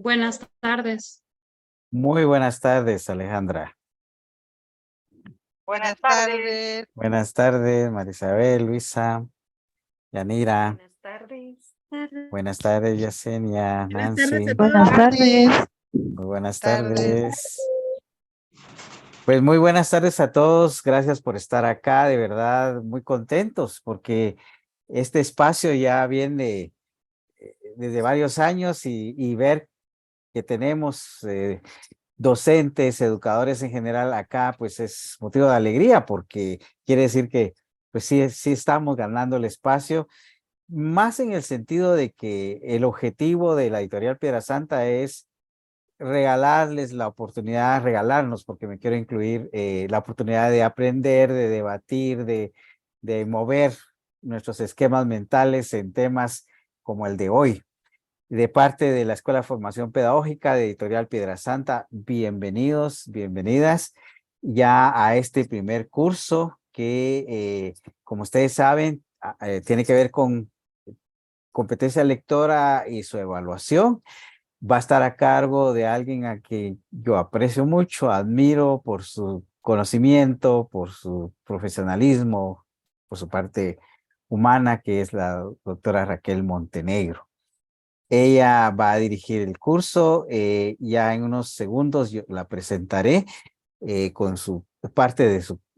Buenas tardes. Muy buenas tardes, Alejandra. Buenas tardes. Buenas tardes, Marisabel, Luisa, Yanira. Buenas tardes. Buenas tardes, Yesenia, Buenas tardes Nancy. a Buenas todos. tardes. Muy buenas tardes. Pues muy buenas tardes a todos. Gracias por estar acá. De verdad, muy contentos porque este espacio ya viene desde varios años y ver que tenemos docentes, educadores en general acá, pues es motivo de alegría porque quiere decir que pues sí estamos ganando el espacio, más en el sentido de que el objetivo de la editorial Piedra Santa es regalarles la oportunidad, regalarnos, porque me quiero incluir, la oportunidad de aprender, de debatir, de mover nuestros esquemas mentales en temas como el de hoy. De parte de la Escuela de Formación Pedagógica de Editorial Piedra Santa, bienvenidos, bienvenidas ya a este primer curso que, como ustedes saben, tiene que ver con competencia lectora y su evaluación. Va a estar a cargo de alguien a quien yo aprecio mucho, admiro por su conocimiento, por su profesionalismo, por su parte humana, que es la doctora Raquel Montenegro. Ella va a dirigir el curso, ya en unos segundos yo la presentaré con su parte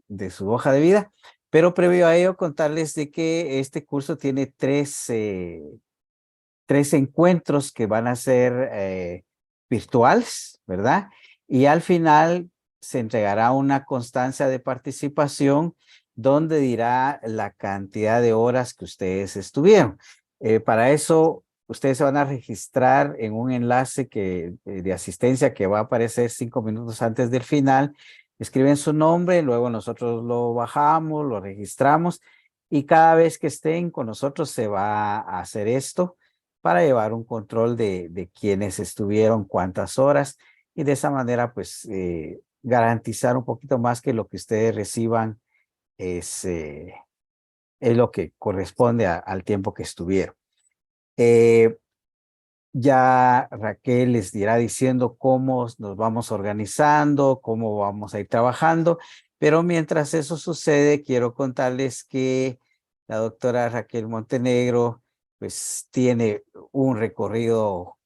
de su hoja de vida, pero previo a ello contarles de que este curso tiene tres encuentros que van a ser virtuales, ¿verdad? Y al final se entregará una constancia de participación donde dirá la cantidad de horas que ustedes estuvieron. Para eso, ustedes se van a registrar en un enlace de asistencia que va a aparecer 5 minutos antes del final. Escriben su nombre, luego nosotros lo bajamos, lo registramos y cada vez que estén con nosotros se va a hacer esto para llevar un control de quienes estuvieron, cuántas horas, y de esa manera, pues, garantizar un poquito más que lo que ustedes reciban es, eh, es lo que corresponde al tiempo que estuvieron. Ya Raquel les dirá diciendo cómo nos vamos organizando, cómo vamos a ir trabajando, pero mientras eso sucede, quiero contarles que la doctora Raquel Montenegro pues tiene un recorrido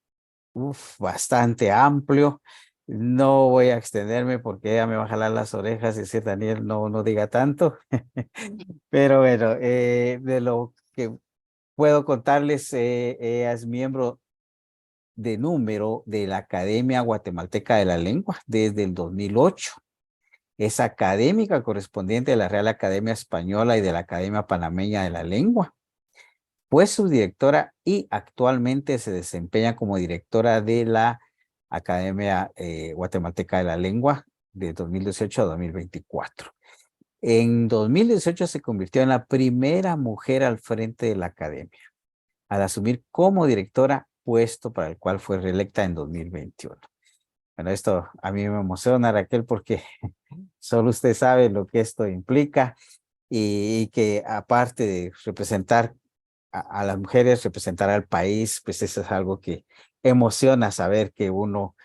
bastante amplio. No voy a extenderme porque ella me va a jalar las orejas y decir, Daniel, no diga tanto. Pero bueno, de lo que puedo contarles, ella es miembro de número de la Academia Guatemalteca de la Lengua desde el 2008. Es académica correspondiente de la Real Academia Española y de la Academia Panameña de la Lengua. Fue subdirectora y actualmente se desempeña como directora de la Academia Guatemalteca de la Lengua de 2018 a 2024. En 2018 se convirtió en la primera mujer al frente de la academia, al asumir como directora, puesto para el cual fue reelecta en 2021. Bueno, esto a mí me emociona, Raquel, porque solo usted sabe lo que esto implica y que aparte de representar a las mujeres, representar al país, pues eso es algo que emociona saber que uno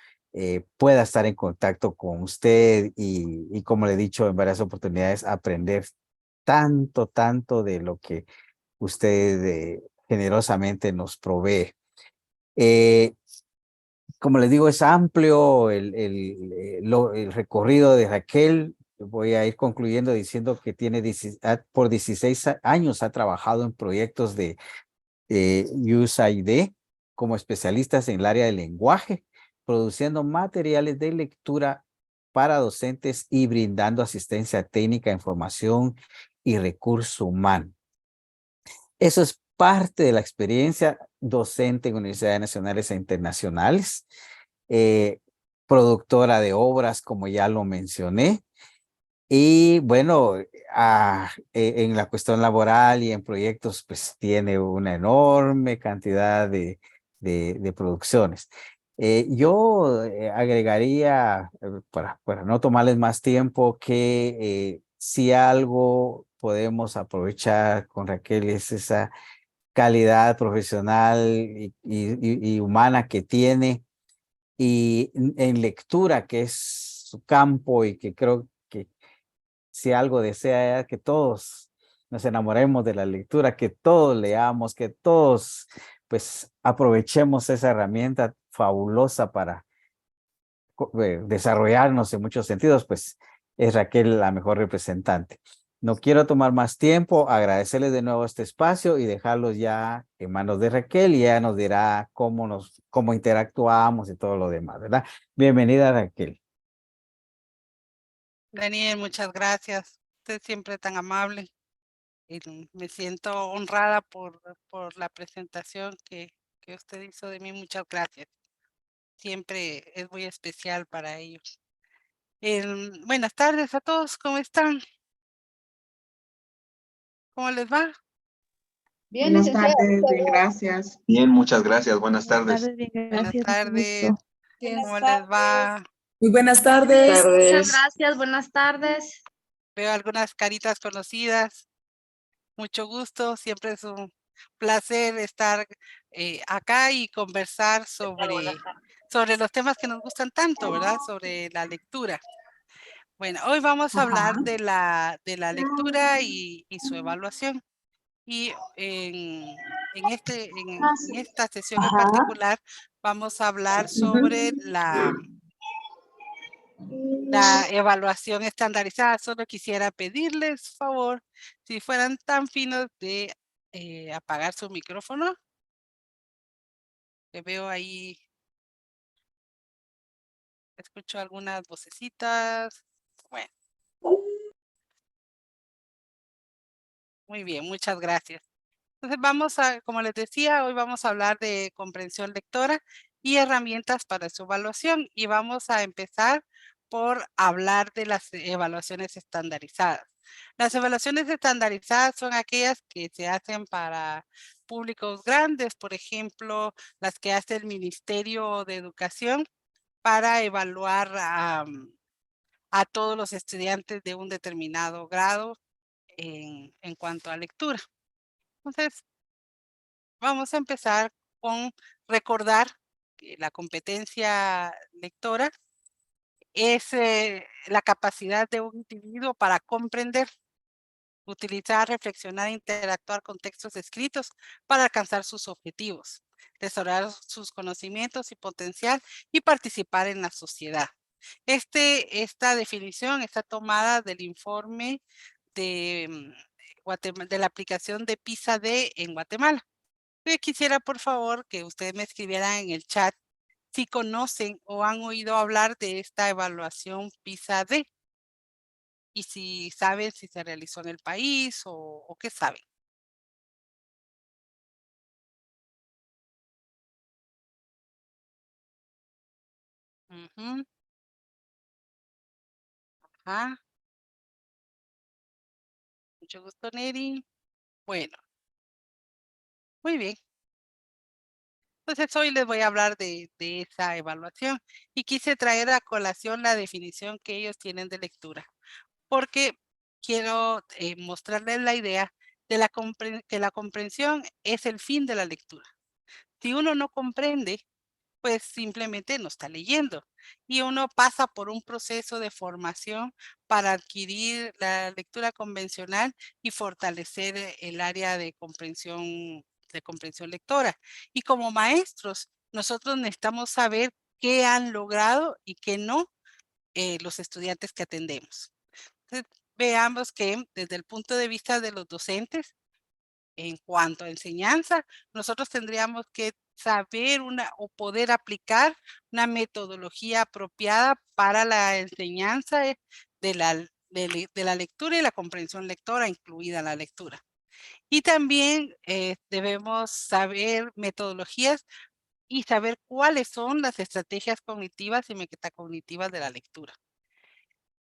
pueda estar en contacto con usted y como le he dicho en varias oportunidades, aprender tanto de lo que usted generosamente nos provee. Eh, Como les digo, es amplio el recorrido de Raquel. Voy a ir concluyendo diciendo que por 16 años ha trabajado en proyectos de USAID como especialistas en el área del lenguaje, produciendo materiales de lectura para docentes y brindando asistencia técnica, información y recurso humano. Eso es parte de la experiencia docente en universidades nacionales e internacionales, productora de obras, como ya lo mencioné, y bueno, en la cuestión laboral y en proyectos, pues tiene una enorme cantidad de producciones. Yo agregaría, para no tomarles más tiempo, que si algo podemos aprovechar con Raquel es esa calidad profesional y humana que tiene Y en lectura, que es su campo y que creo que si algo desea que todos nos enamoremos de la lectura, que todos leamos, que todos pues aprovechemos esa herramienta fabulosa para desarrollarnos en muchos sentidos, pues es Raquel la mejor representante. No quiero tomar más tiempo, agradecerles de nuevo este espacio y dejarlos ya en manos de Raquel y ella nos dirá cómo interactuamos y todo lo demás, ¿verdad? Bienvenida, Raquel. Daniel, muchas gracias. Usted siempre tan amable. Y me siento honrada por la presentación que usted hizo de mí. Muchas gracias. Siempre es muy especial para ellos. Buenas tardes a todos. ¿Cómo están? ¿Cómo les va? Bien, buenas tardes, bien, gracias. Bien, muchas gracias. Buenas tardes. Bien, Buenas gracias, mucho tardes. gusto. ¿Cómo les va? Muy buenas tardes. Muchas gracias, buenas tardes. Veo algunas caritas conocidas. Mucho gusto. Siempre es un placer estar acá y conversar sobre los temas que nos gustan tanto, ¿verdad? Sobre la lectura. Bueno, hoy vamos a hablar de la lectura y su evaluación. Y en esta sesión en particular vamos a hablar sobre la evaluación estandarizada. Solo quisiera pedirles, favor, si fueran tan finos de apagar su micrófono. Que veo ahí, escucho algunas vocecitas. Bueno. Muy bien, muchas gracias. Entonces como les decía, hoy vamos a hablar de comprensión lectora y herramientas para su evaluación. Y vamos a empezar por hablar de las evaluaciones estandarizadas. Las evaluaciones estandarizadas son aquellas que se hacen para públicos grandes, por ejemplo, las que hace el Ministerio de Educación para evaluar a todos los estudiantes de un determinado grado en cuanto a lectura. Entonces, vamos a empezar con recordar que la competencia lectora es la capacidad de un individuo para comprender, utilizar, reflexionar e interactuar con textos escritos para alcanzar sus objetivos, desarrollar sus conocimientos y potencial y participar en la sociedad. Esta definición está tomada del informe de la aplicación de PISA-D en Guatemala. Yo quisiera, por favor, que ustedes me escribieran en el chat si conocen o han oído hablar de esta evaluación PISA-D y si saben si se realizó en el país o qué saben. Ajá. Mucho gusto, Neri. Bueno, muy bien. Entonces hoy les voy a hablar de esa evaluación y quise traer a colación la definición que ellos tienen de lectura, porque quiero mostrarles la idea de que la comprensión es el fin de la lectura. Si uno no comprende, pues simplemente no está leyendo y uno pasa por un proceso de formación para adquirir la lectura convencional y fortalecer el área de comprensión lectora. Y como maestros, nosotros necesitamos saber qué han logrado y qué no los estudiantes que atendemos. Entonces, veamos que desde el punto de vista de los docentes, en cuanto a enseñanza, nosotros tendríamos que saber o poder aplicar una metodología apropiada para la enseñanza de la lectura y la comprensión lectora, incluida la lectura. Y también debemos saber metodologías y saber cuáles son las estrategias cognitivas y metacognitivas de la lectura.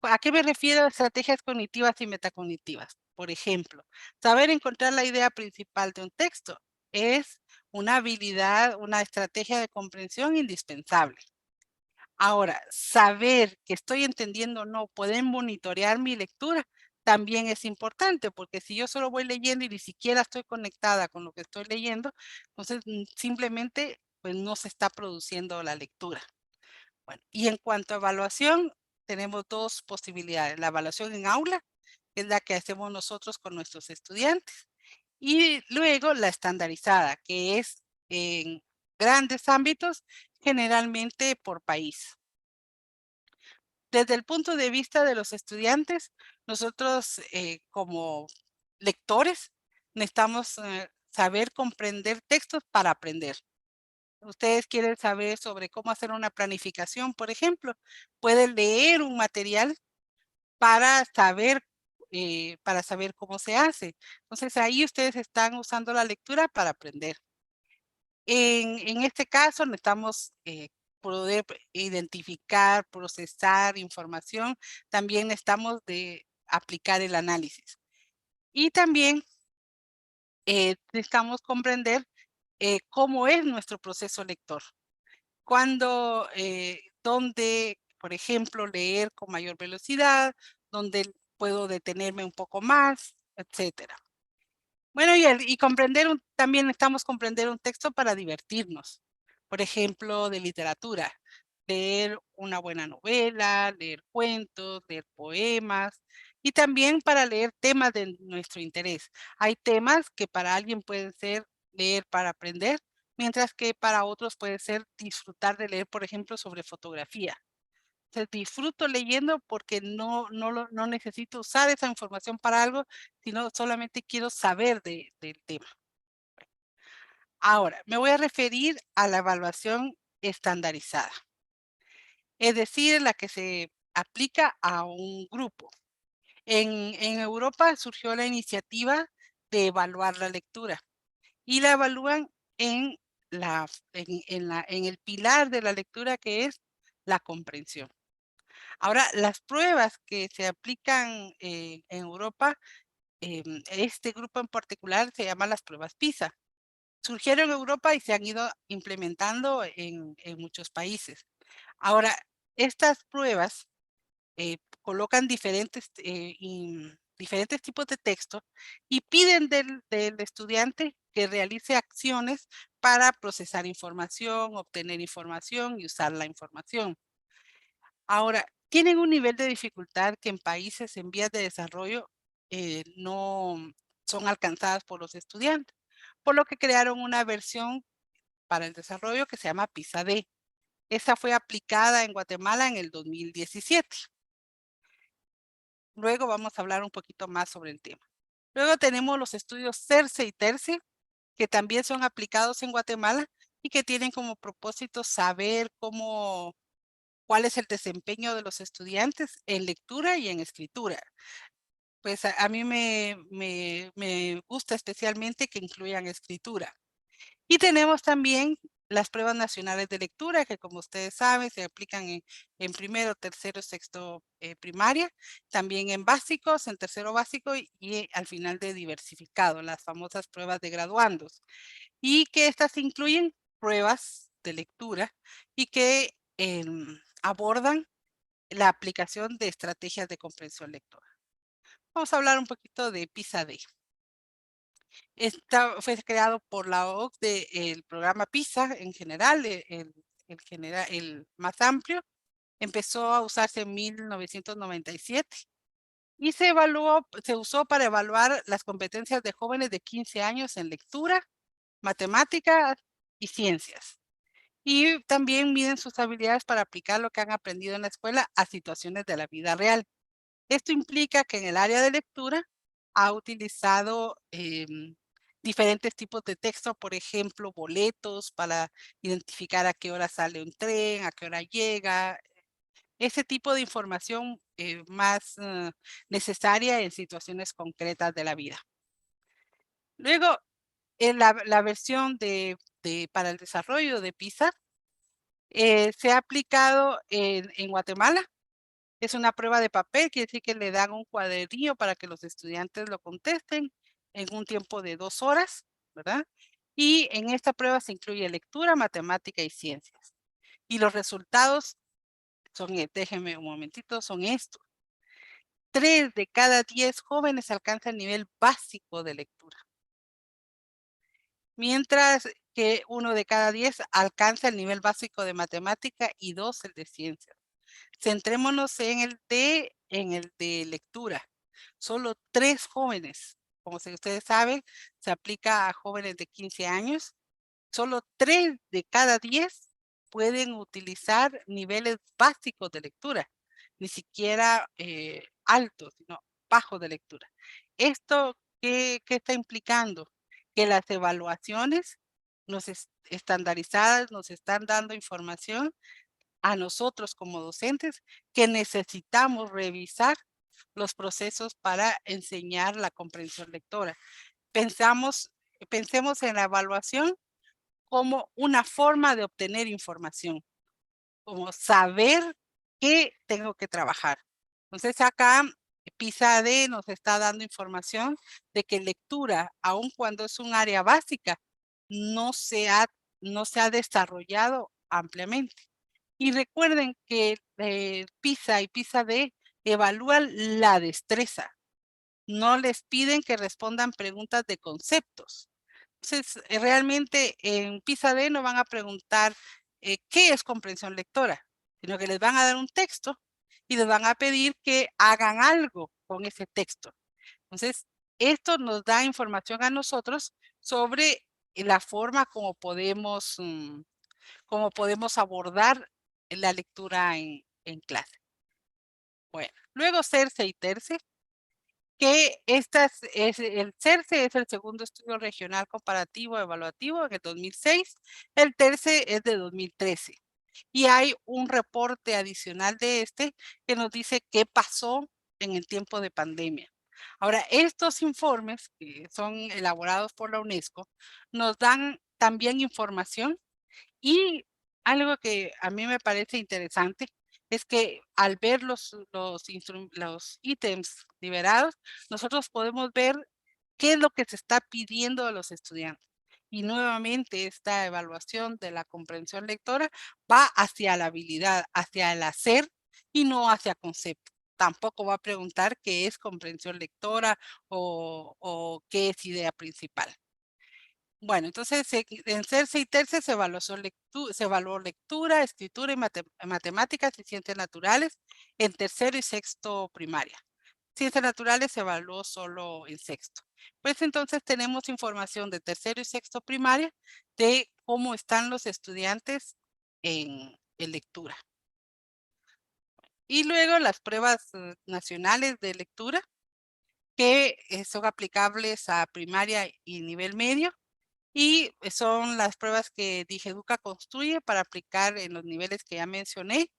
¿A qué me refiero a estrategias cognitivas y metacognitivas? Por ejemplo, saber encontrar la idea principal de un texto es una habilidad, una estrategia de comprensión indispensable. Ahora, saber que estoy entendiendo o no, pueden monitorear mi lectura, también es importante, porque si yo solo voy leyendo y ni siquiera estoy conectada con lo que estoy leyendo, entonces simplemente pues no se está produciendo la lectura. Bueno, y en cuanto a evaluación, tenemos dos posibilidades. La evaluación en aula, que es la que hacemos nosotros con nuestros estudiantes. Y luego la estandarizada, que es en grandes ámbitos, generalmente por país. Desde el punto de vista de los estudiantes, nosotros como lectores necesitamos saber comprender textos para aprender. Ustedes quieren saber sobre cómo hacer una planificación, por ejemplo, pueden leer un material para saber cómo se hace. Entonces ahí ustedes están usando la lectura para aprender. En este caso necesitamos poder identificar, procesar información. También necesitamos de aplicar el análisis. Y también necesitamos comprender cómo es nuestro proceso lector. Dónde, por ejemplo, leer con mayor velocidad, dónde puedo detenerme un poco más, etcétera. Bueno, y también necesitamos comprender un texto para divertirnos. Por ejemplo, de literatura. Leer una buena novela, leer cuentos, leer poemas. Y también para leer temas de nuestro interés. Hay temas que para alguien pueden ser leer para aprender, mientras que para otros puede ser disfrutar de leer, por ejemplo, sobre fotografía. Entonces, disfruto leyendo porque no necesito usar esa información para algo, sino solamente quiero saber del tema. Ahora, me voy a referir a la evaluación estandarizada, es decir, la que se aplica a un grupo. En Europa surgió la iniciativa de evaluar la lectura y la evalúan en el pilar de la lectura, que es la comprensión. Ahora, las pruebas que se aplican en Europa, este grupo en particular se llama las pruebas PISA. Surgieron en Europa y se han ido implementando en muchos países. Ahora, estas pruebas colocan diferentes tipos de texto y piden del estudiante que realice acciones para procesar información, obtener información y usar la información. Ahora, tienen un nivel de dificultad que en países en vías de desarrollo no son alcanzadas por los estudiantes, por lo que crearon una versión para el desarrollo que se llama PISA-D. Esa fue aplicada en Guatemala en el 2017. Luego vamos a hablar un poquito más sobre el tema. Luego tenemos los estudios CERCE y TERCE, que también son aplicados en Guatemala y que tienen como propósito saber cuál es el desempeño de los estudiantes en lectura y en escritura. Pues a mí me gusta especialmente que incluyan escritura. Y tenemos también las pruebas nacionales de lectura, que como ustedes saben, se aplican en primero, tercero, sexto primaria, también en básicos, en tercero básico y al final de diversificado, las famosas pruebas de graduandos. Y que estas incluyen pruebas de lectura y que abordan la aplicación de estrategias de comprensión lectora. Vamos a hablar un poquito de PISA-D. Fue creado por la OCDE, el programa PISA en general, el más amplio. Empezó a usarse en 1997 y se usó para evaluar las competencias de jóvenes de 15 años en lectura, matemáticas y ciencias. Y también miden sus habilidades para aplicar lo que han aprendido en la escuela a situaciones de la vida real. Esto implica que en el área de lectura ha utilizado diferentes tipos de texto, por ejemplo, boletos para identificar a qué hora sale un tren, a qué hora llega, ese tipo de información más necesaria en situaciones concretas de la vida. Luego, en la versión para el desarrollo de PISA se ha aplicado en Guatemala. Es una prueba de papel, quiere decir que le dan un cuadernillo para que los estudiantes lo contesten en un tiempo de 2 horas, ¿verdad? Y en esta prueba se incluye lectura, matemática y ciencias. Y los resultados son, déjenme un momentito, son estos. 3 de cada 10 jóvenes alcanzan el nivel básico de lectura. mientras que 1 de cada 10 alcanza el nivel básico de matemática y 2 el de ciencias. Centrémonos en el de lectura. Solo 3 jóvenes, como ustedes saben, se aplica a jóvenes de 15 años. Solo 3 de cada 10 pueden utilizar niveles básicos de lectura, ni siquiera altos, sino bajos de lectura. ¿Esto qué está implicando? Que las evaluaciones estandarizadas nos están dando información a nosotros como docentes que necesitamos revisar los procesos para enseñar la comprensión lectora. Pensemos en la evaluación como una forma de obtener información, como saber qué tengo que trabajar. Entonces acá PISA-D nos está dando información de que lectura, aun cuando es un área básica, no se ha desarrollado ampliamente. Y recuerden que PISA y PISA-D evalúan la destreza. No les piden que respondan preguntas de conceptos. Entonces, realmente en PISA-D no van a preguntar qué es comprensión lectora, sino que les van a dar un texto y les van a pedir que hagan algo con ese texto. Entonces, esto nos da información a nosotros sobre la forma como podemos abordar la lectura en clase. Bueno, luego CERCE y TERCE, que el CERCE es el segundo estudio regional comparativo evaluativo en el 2006, el TERCE es de 2013. Y hay un reporte adicional de este que nos dice qué pasó en el tiempo de pandemia. Ahora, estos informes que son elaborados por la UNESCO nos dan también información y algo que a mí me parece interesante es que al ver los ítems liberados, nosotros podemos ver qué es lo que se está pidiendo a los estudiantes. Y nuevamente esta evaluación de la comprensión lectora va hacia la habilidad, hacia el hacer y no hacia concepto. Tampoco va a preguntar qué es comprensión lectora o qué es idea principal. Bueno, entonces en CERCE y TERCE se evaluó lectura, escritura y matemáticas y ciencias naturales en tercero y sexto primaria. Ciencias naturales se evaluó solo en sexto. Pues entonces tenemos información de tercero y sexto primaria de cómo están los estudiantes en lectura. Y luego las pruebas nacionales de lectura que son aplicables a primaria y nivel medio. Y son las pruebas que Digeduca construye para aplicar en los niveles que ya mencioné,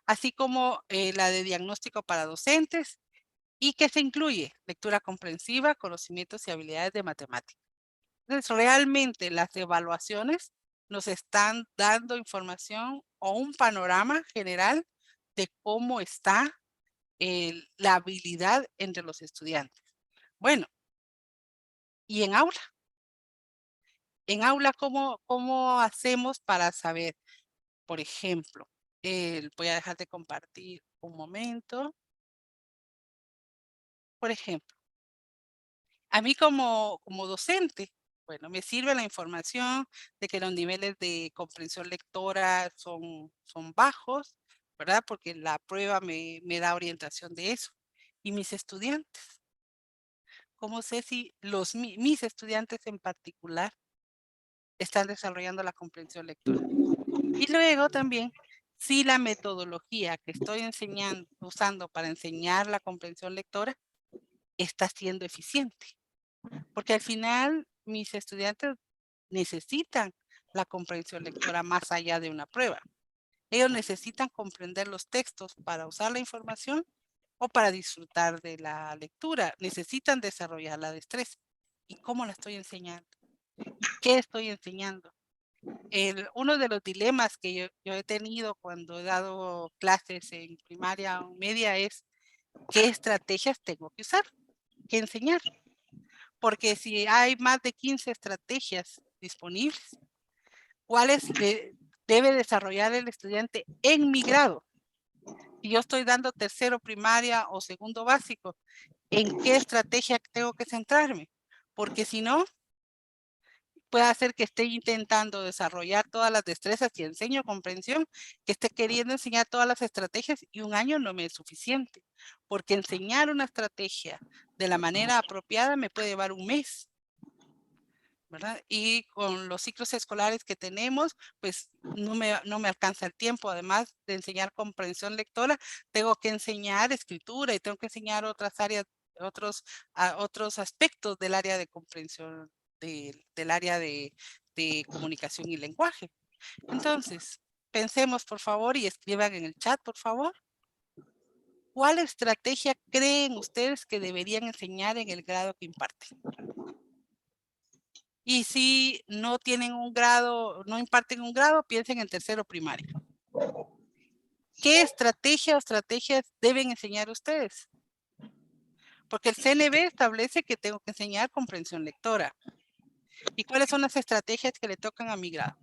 así como la de diagnóstico para docentes y que se incluye lectura comprensiva, conocimientos y habilidades de matemática. Entonces, realmente las evaluaciones nos están dando información o un panorama general de cómo está la habilidad entre los estudiantes. Bueno, y en aula. En aula, ¿cómo hacemos para saber? Por ejemplo, voy a dejar de compartir un momento. Por ejemplo, a mí como docente, bueno, me sirve la información de que los niveles de comprensión lectora son bajos, ¿verdad? Porque la prueba me da orientación de eso. ¿Y mis estudiantes? ¿Cómo sé si mis estudiantes en particular están desarrollando la comprensión lectora? Y luego también, si la metodología que estoy usando para enseñar la comprensión lectora está siendo eficiente. Porque al final mis estudiantes necesitan la comprensión lectora más allá de una prueba. Ellos necesitan comprender los textos para usar la información o para disfrutar de la lectura. Necesitan desarrollar la destreza. ¿Y cómo la estoy enseñando? ¿Qué estoy enseñando? Uno de los dilemas que yo he tenido cuando he dado clases en primaria o media es qué estrategias tengo que usar, qué enseñar. Porque si hay más de 15 estrategias disponibles, ¿cuáles debe desarrollar el estudiante en mi grado? Si yo estoy dando tercero primaria o segundo básico, ¿en qué estrategia tengo que centrarme? Porque si no, puede ser que esté intentando desarrollar todas las destrezas y enseño comprensión, que esté queriendo enseñar todas las estrategias y un año no me es suficiente, porque enseñar una estrategia de la manera apropiada me puede llevar un mes, ¿verdad? Y con los ciclos escolares que tenemos, pues no me alcanza el tiempo. Además de enseñar comprensión lectora, tengo que enseñar escritura y tengo que enseñar otras áreas, otros aspectos del área de comprensión, del área de comunicación y lenguaje. Entonces, pensemos, por favor, y escriban en el chat, por favor. ¿Cuál estrategia creen ustedes que deberían enseñar en el grado que imparten? Y si no tienen un grado, no imparten un grado, piensen en tercero primario. ¿Qué estrategia o estrategias deben enseñar ustedes? Porque el CNB establece que tengo que enseñar comprensión lectora. ¿Y cuáles son las estrategias que le tocan a mi grado?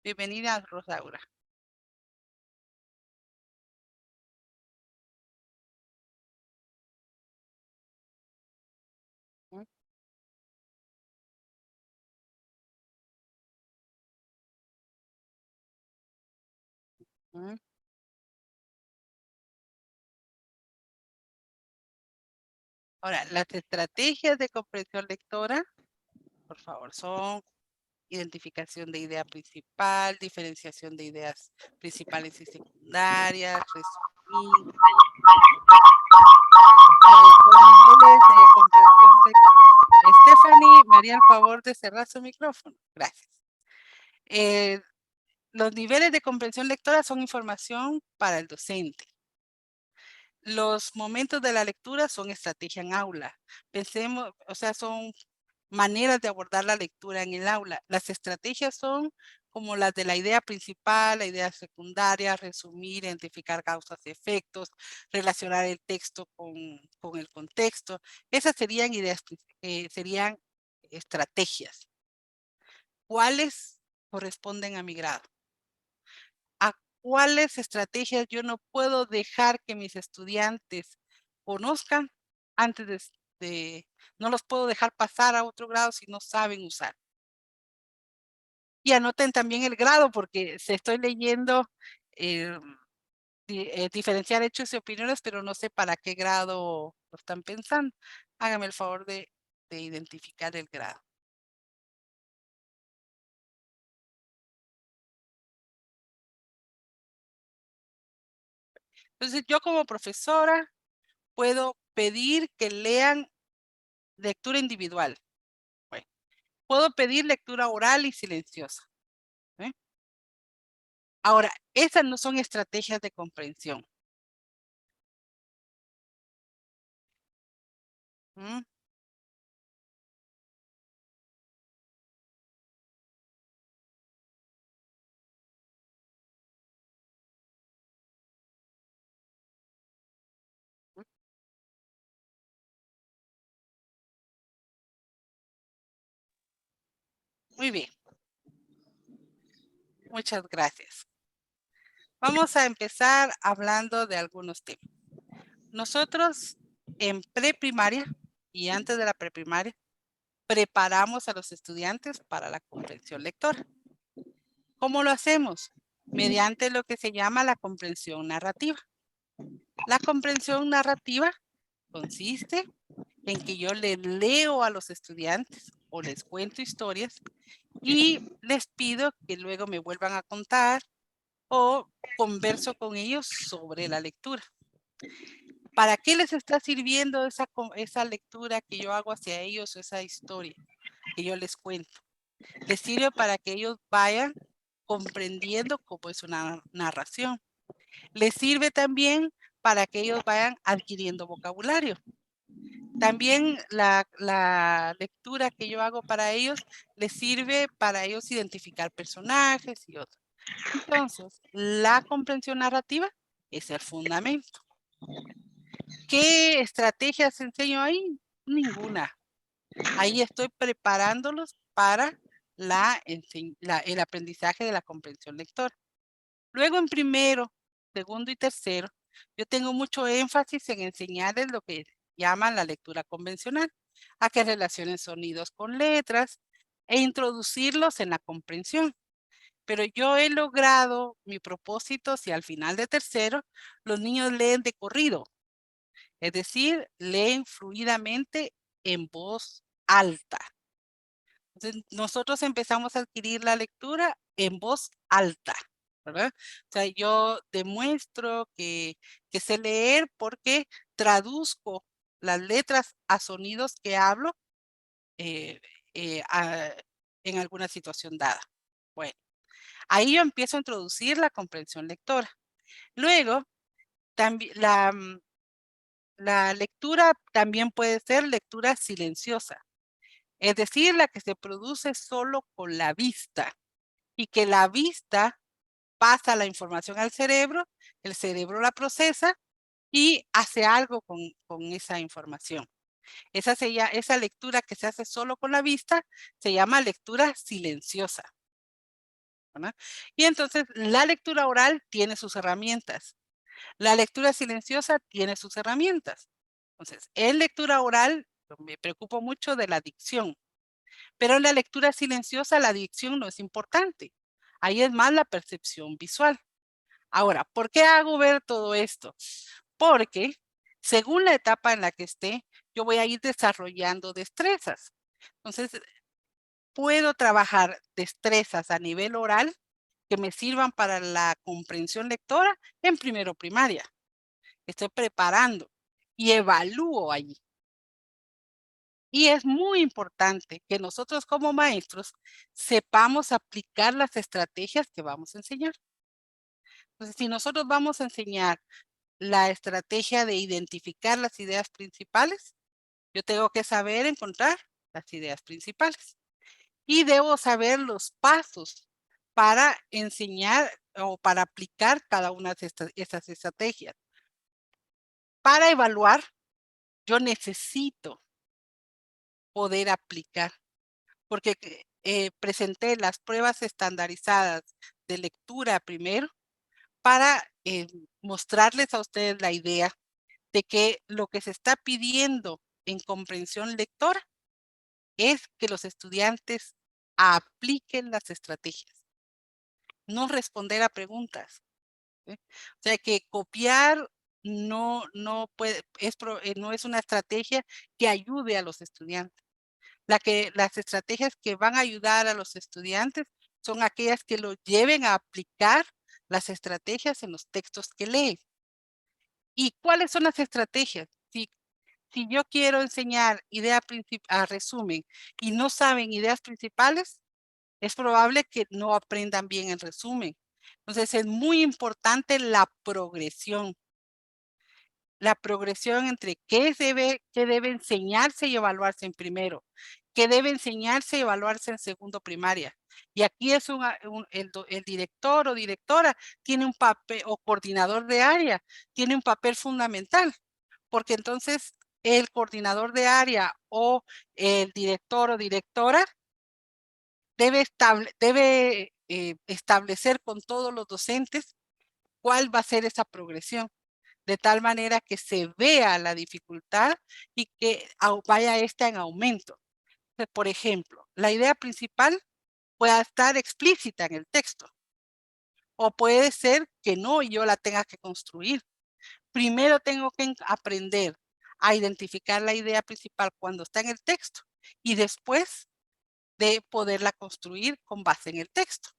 Bienvenida, Rosaura. ¿Mm? ¿Mm? Ahora, las estrategias de comprensión lectora, por favor, son identificación de idea principal, diferenciación de ideas principales y secundarias, resumir, los niveles de comprensión lectora. Stephanie, me haría el favor de cerrar su micrófono. Gracias. Los niveles de comprensión lectora son información para el docente. Los momentos de la lectura son estrategia en aula. Pensemos, o sea, son maneras de abordar la lectura en el aula. Las estrategias son como las de la idea principal, la idea secundaria, resumir, identificar causas y efectos, relacionar el texto con el contexto. Esas serían ideas, serían estrategias. ¿Cuáles corresponden a mi grado? ¿A cuáles estrategias yo no puedo dejar que mis estudiantes conozcan antes no los puedo dejar pasar a otro grado si no saben usar? Y anoten también el grado, porque se estoy leyendo diferenciar hechos y opiniones, pero no sé para qué grado lo están pensando. Hágame el favor de identificar el grado. Entonces, yo como profesora puedo pedir que lean lectura individual. Bueno, puedo pedir lectura oral y silenciosa. Ahora, esas no son estrategias de comprensión. ¿Mm? Muy bien. Muchas gracias. Vamos a empezar hablando de algunos temas. Nosotros en preprimaria y antes de la preprimaria preparamos a los estudiantes para la comprensión lectora. ¿Cómo lo hacemos? Mediante lo que se llama la comprensión narrativa. La comprensión narrativa consiste en que yo le leo a los estudiantes o les cuento historias y les pido que luego me vuelvan a contar o converso con ellos sobre la lectura. ¿Para qué les está sirviendo esa lectura que yo hago hacia ellos, esa historia que yo les cuento? Les sirve para que ellos vayan comprendiendo cómo es una narración. Les sirve también para que ellos vayan adquiriendo vocabulario. También la lectura que yo hago para ellos les sirve para ellos identificar personajes y otros. Entonces, la comprensión narrativa es el fundamento. ¿Qué estrategias enseño ahí? Ninguna. Ahí estoy preparándolos para el aprendizaje de la comprensión lectora. Luego en primero, segundo y tercero, yo tengo mucho énfasis en enseñarles lo que llaman la lectura convencional, a que relacionen sonidos con letras e introducirlos en la comprensión. Pero yo he logrado mi propósito si al final de tercero los niños leen de corrido, es decir, leen fluidamente en voz alta. Entonces, nosotros empezamos a adquirir la lectura en voz alta, ¿verdad? O sea, yo demuestro que sé leer porque traduzco las letras a sonidos que hablo en alguna situación dada. Bueno, ahí yo empiezo a introducir la comprensión lectora. Luego, también la lectura también puede ser lectura silenciosa. Es decir, la que se produce solo con la vista y que la vista pasa la información al cerebro, el cerebro la procesa y hace algo con esa información. Esa lectura que se hace solo con la vista se llama lectura silenciosa, ¿verdad? Y entonces la lectura oral tiene sus herramientas. La lectura silenciosa tiene sus herramientas. Entonces, en lectura oral me preocupo mucho de la dicción. Pero en la lectura silenciosa la dicción no es importante. Ahí es más la percepción visual. Ahora, ¿por qué hago ver todo esto? Porque según la etapa en la que esté, yo voy a ir desarrollando destrezas. Entonces, puedo trabajar destrezas a nivel oral que me sirvan para la comprensión lectora en primero primaria. Estoy preparando y evalúo allí. Y es muy importante que nosotros como maestros sepamos aplicar las estrategias que vamos a enseñar. Entonces, si nosotros vamos a enseñar la estrategia de identificar las ideas principales, yo tengo que saber encontrar las ideas principales. Y debo saber los pasos para enseñar o para aplicar cada una de estas estrategias. Para evaluar, yo necesito poder aplicar, porque presenté las pruebas estandarizadas de lectura primero para mostrarles a ustedes la idea de que lo que se está pidiendo en comprensión lectora es que los estudiantes apliquen las estrategias, no responder a preguntas. O sea que copiar no es una estrategia que ayude a los estudiantes. Las estrategias que van a ayudar a los estudiantes son aquellas que lo lleven a aplicar las estrategias en los textos que leen. ¿Y cuáles son las estrategias? Si yo quiero enseñar resumen y no saben ideas principales, es probable que no aprendan bien el resumen. Entonces es muy importante la progresión. La progresión entre qué debe enseñarse y evaluarse en primero, qué debe enseñarse y evaluarse en segundo primaria. Y aquí es el director o directora tiene un papel, o coordinador de área, tiene un papel fundamental, porque entonces el coordinador de área o el director o directora debe establecer con todos los docentes cuál va a ser esa progresión, de tal manera que se vea la dificultad y que vaya esta en aumento. Por ejemplo, la idea principal pueda estar explícita en el texto, o puede ser que no y yo la tenga que construir. Primero tengo que aprender a identificar la idea principal cuando está en el texto y después de poderla construir con base en el texto.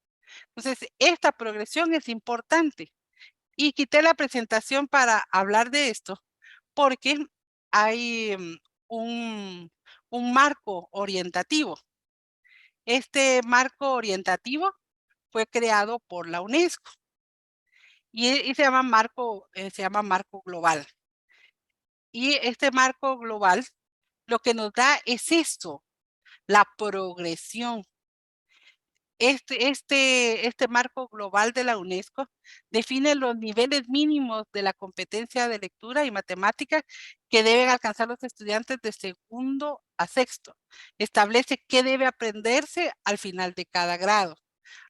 Entonces, esta progresión es importante. Y quité la presentación para hablar de esto porque hay un marco orientativo. Este marco orientativo fue creado por la UNESCO y se llama marco global. Y este marco global lo que nos da es esto, la progresión. Este marco global de la UNESCO define los niveles mínimos de la competencia de lectura y matemáticas que deben alcanzar los estudiantes de segundo a sexto. Establece qué debe aprenderse al final de cada grado.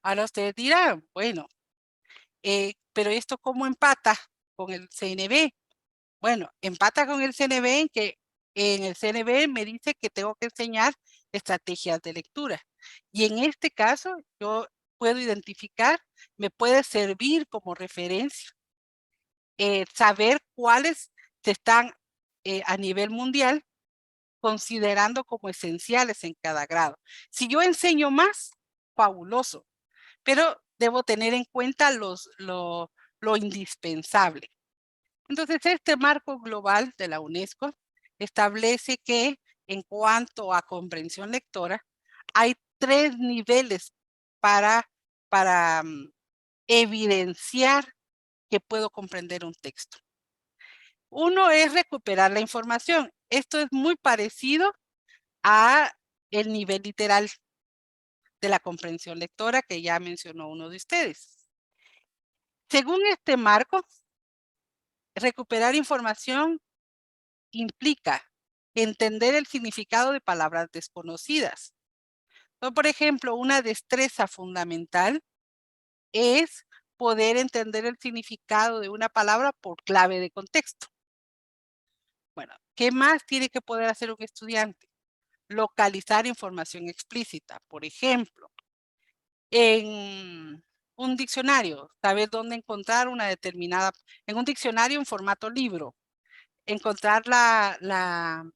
Ahora ustedes dirán, bueno, pero esto ¿cómo empata con el CNB? Bueno, empata con el CNB en que en el CNB me dice que tengo que enseñar estrategias de lectura. Y en este caso, yo puedo identificar, me puede servir como referencia, saber cuáles se están a nivel mundial considerando como esenciales en cada grado. Si yo enseño más, fabuloso, pero debo tener en cuenta lo indispensable. Entonces, este marco global de la UNESCO establece que en cuanto a comprensión lectora, hay 3 niveles para evidenciar que puedo comprender un texto. Uno es recuperar la información. Esto es muy parecido a el nivel literal de la comprensión lectora que ya mencionó uno de ustedes. Según este marco, recuperar información implica entender el significado de palabras desconocidas. Entonces, por ejemplo, una destreza fundamental es poder entender el significado de una palabra por clave de contexto. Bueno, ¿qué más tiene que poder hacer un estudiante? Localizar información explícita. Por ejemplo, en un diccionario, saber dónde encontrar una determinada, en un diccionario en formato libro, encontrar la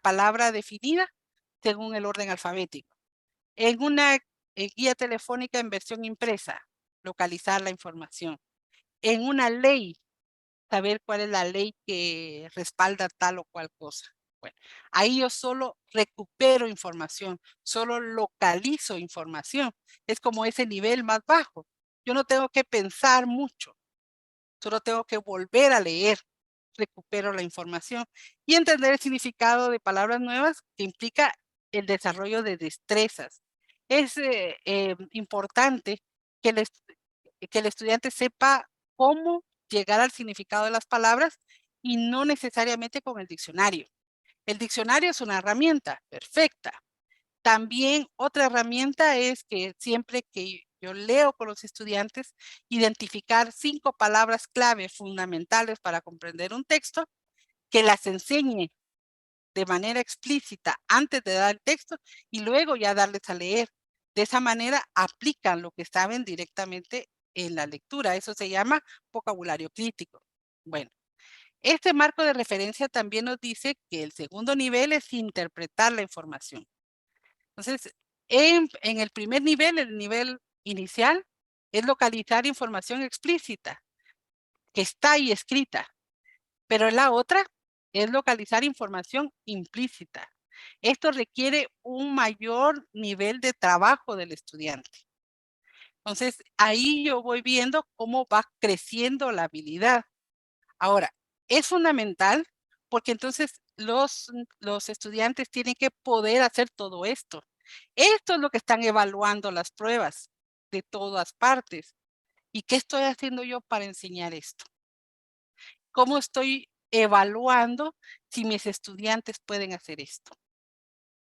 palabra definida según el orden alfabético. En una guía telefónica en versión impresa, localizar la información. En una ley, saber cuál es la ley que respalda tal o cual cosa. Bueno, ahí yo solo recupero información, solo localizo información. Es como ese nivel más bajo. Yo no tengo que pensar mucho, solo tengo que volver a leer, recupero la información y entender el significado de palabras nuevas que implica el desarrollo de destrezas. Es importante que el estudiante sepa cómo llegar al significado de las palabras y no necesariamente con el diccionario. El diccionario es una herramienta perfecta. También otra herramienta es que siempre que yo leo con los estudiantes, identificar 5 palabras clave fundamentales para comprender un texto, que las enseñe de manera explícita antes de dar el texto y luego ya darles a leer. De esa manera aplican lo que saben directamente en la lectura. Eso se llama vocabulario crítico. Bueno, este marco de referencia también nos dice que el segundo nivel es interpretar la información. Entonces, en el primer nivel, el nivel inicial, es localizar información explícita que está ahí escrita. Pero la otra es localizar información implícita. Esto requiere un mayor nivel de trabajo del estudiante. Entonces, ahí yo voy viendo cómo va creciendo la habilidad. Ahora, es fundamental porque entonces los estudiantes tienen que poder hacer todo esto. Esto es lo que están evaluando las pruebas de todas partes. ¿Y qué estoy haciendo yo para enseñar esto? ¿Cómo estoy evaluando si mis estudiantes pueden hacer esto?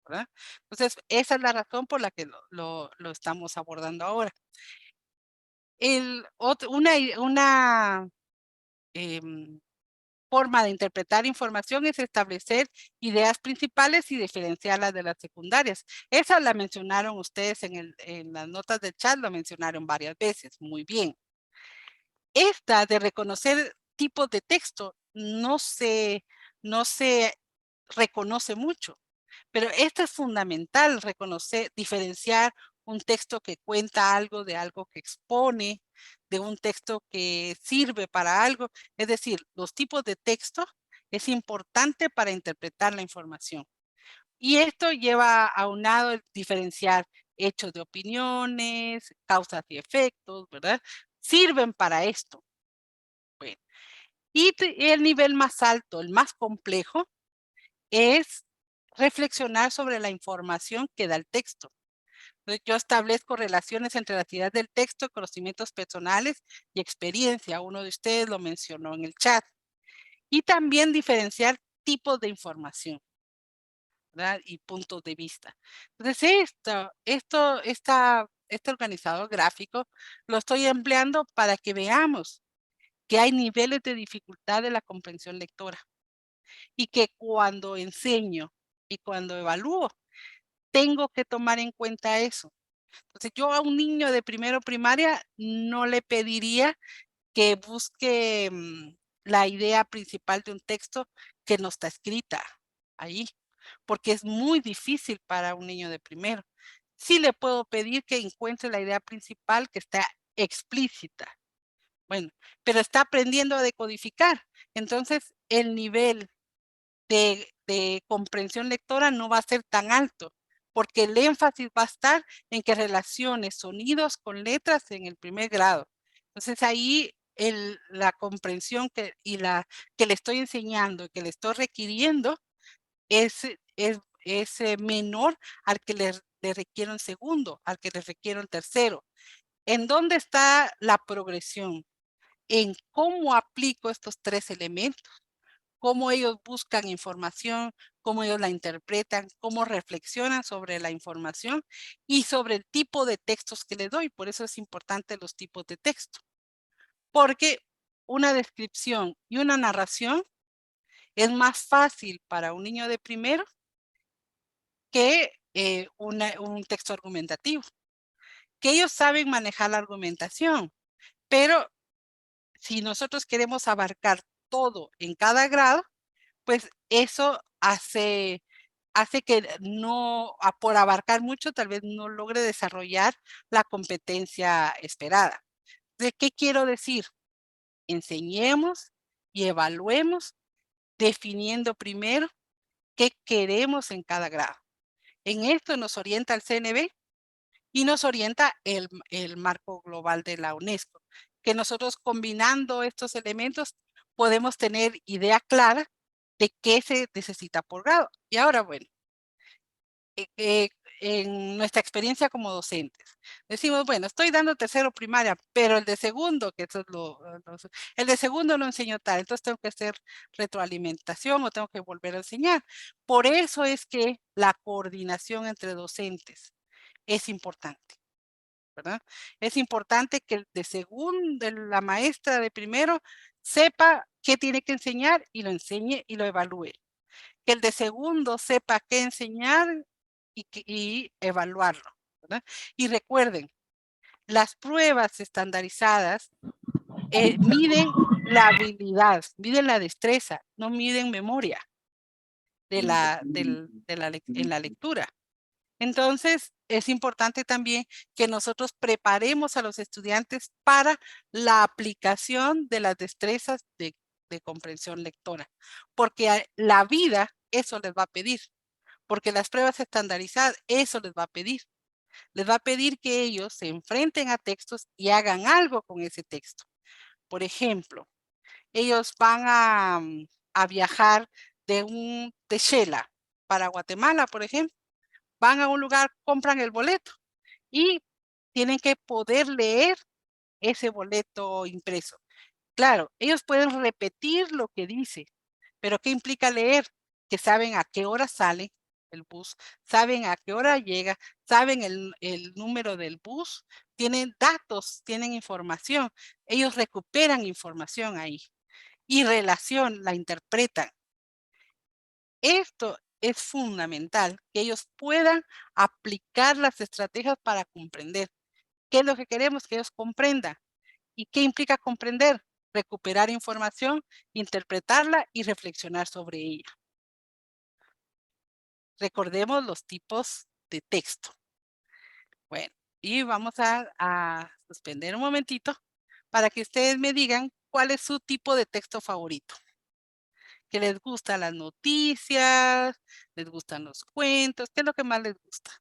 ¿Verdad? Entonces, esa es la razón por la que lo estamos abordando ahora. Una forma de interpretar información es establecer ideas principales y diferenciarlas de las secundarias. Esa la mencionaron ustedes en las notas del chat, lo mencionaron varias veces. Muy bien. Esta de reconocer tipos de texto no se reconoce mucho, pero esta es fundamental, diferenciar un texto que cuenta algo de algo que expone, de un texto que sirve para algo. Es decir, los tipos de texto es importante para interpretar la información. Y esto lleva aunado el diferenciar hechos de opiniones, causas y efectos, ¿verdad? Sirven para esto. Bueno, y el nivel más alto, el más complejo, es reflexionar sobre la información que da el texto. Entonces, yo establezco relaciones entre las ideas del texto, conocimientos personales y experiencia. Uno de ustedes lo mencionó en el chat. Y también diferenciar tipos de información, ¿verdad? Y puntos de vista. Entonces, este organizador gráfico lo estoy empleando para que veamos que hay niveles de dificultad de la comprensión lectora y que cuando enseño y cuando evalúo, tengo que tomar en cuenta eso. Entonces, yo a un niño de primero primaria no le pediría que busque la idea principal de un texto que no está escrita ahí, porque es muy difícil para un niño de primero. Sí le puedo pedir que encuentre la idea principal que está explícita. Bueno, pero está aprendiendo a decodificar. Entonces, el nivel de comprensión lectora no va a ser tan alto, porque el énfasis va a estar en que relacione sonidos con letras en el primer grado. Entonces ahí la comprensión que le estoy enseñando, que le estoy requiriendo, es menor al que le requiere un segundo, al que le requiere un tercero. ¿En dónde está la progresión? En cómo aplico estos tres elementos, cómo ellos buscan información, cómo ellos la interpretan, cómo reflexionan sobre la información y sobre el tipo de textos que les doy. Por eso es importante los tipos de texto. Porque una descripción y una narración es más fácil para un niño de primero que un texto argumentativo. Que ellos saben manejar la argumentación, pero si nosotros queremos abarcar todo en cada grado, pues eso hace que no, por abarcar mucho, tal vez no logre desarrollar la competencia esperada. ¿De qué quiero decir? Enseñemos y evaluemos definiendo primero qué queremos en cada grado. En esto nos orienta el CNB y nos orienta el marco global de la UNESCO, que nosotros combinando estos elementos podemos tener idea clara de qué se necesita por grado. Y ahora, bueno, en nuestra experiencia como docentes, decimos, bueno, estoy dando tercero primaria, pero el de segundo, que eso es el de segundo no enseño tal, entonces tengo que hacer retroalimentación o tengo que volver a enseñar. Por eso es que la coordinación entre docentes es importante, ¿verdad? Es importante que el de segundo, la maestra de primero, sepa qué tiene que enseñar y lo enseñe y lo evalúe. Que el de segundo sepa qué enseñar y evaluarlo, ¿verdad? Y recuerden, las pruebas estandarizadas miden la habilidad, miden la destreza, no miden memoria en la lectura. Entonces, es importante también que nosotros preparemos a los estudiantes para la aplicación de las destrezas de comprensión lectora, porque la vida eso les va a pedir, porque las pruebas estandarizadas eso les va a pedir. Les va a pedir que ellos se enfrenten a textos y hagan algo con ese texto. Por ejemplo, ellos van a viajar de Shela para Guatemala, por ejemplo. Van a un lugar, compran el boleto y tienen que poder leer ese boleto impreso. Claro, ellos pueden repetir lo que dice, pero ¿qué implica leer? Que saben a qué hora sale el bus, saben a qué hora llega, saben el número del bus, tienen datos, tienen información. Ellos recuperan información ahí y relación, la interpretan. Esto es fundamental, que ellos puedan aplicar las estrategias para comprender. ¿Qué es lo que queremos? Que ellos comprendan. ¿Y qué implica comprender? Recuperar información, interpretarla y reflexionar sobre ella. Recordemos los tipos de texto. Bueno, y vamos a suspender un momentito para que ustedes me digan cuál es su tipo de texto favorito. ¿Que les gustan las noticias? ¿Les gustan los cuentos? ¿Qué es lo que más les gusta?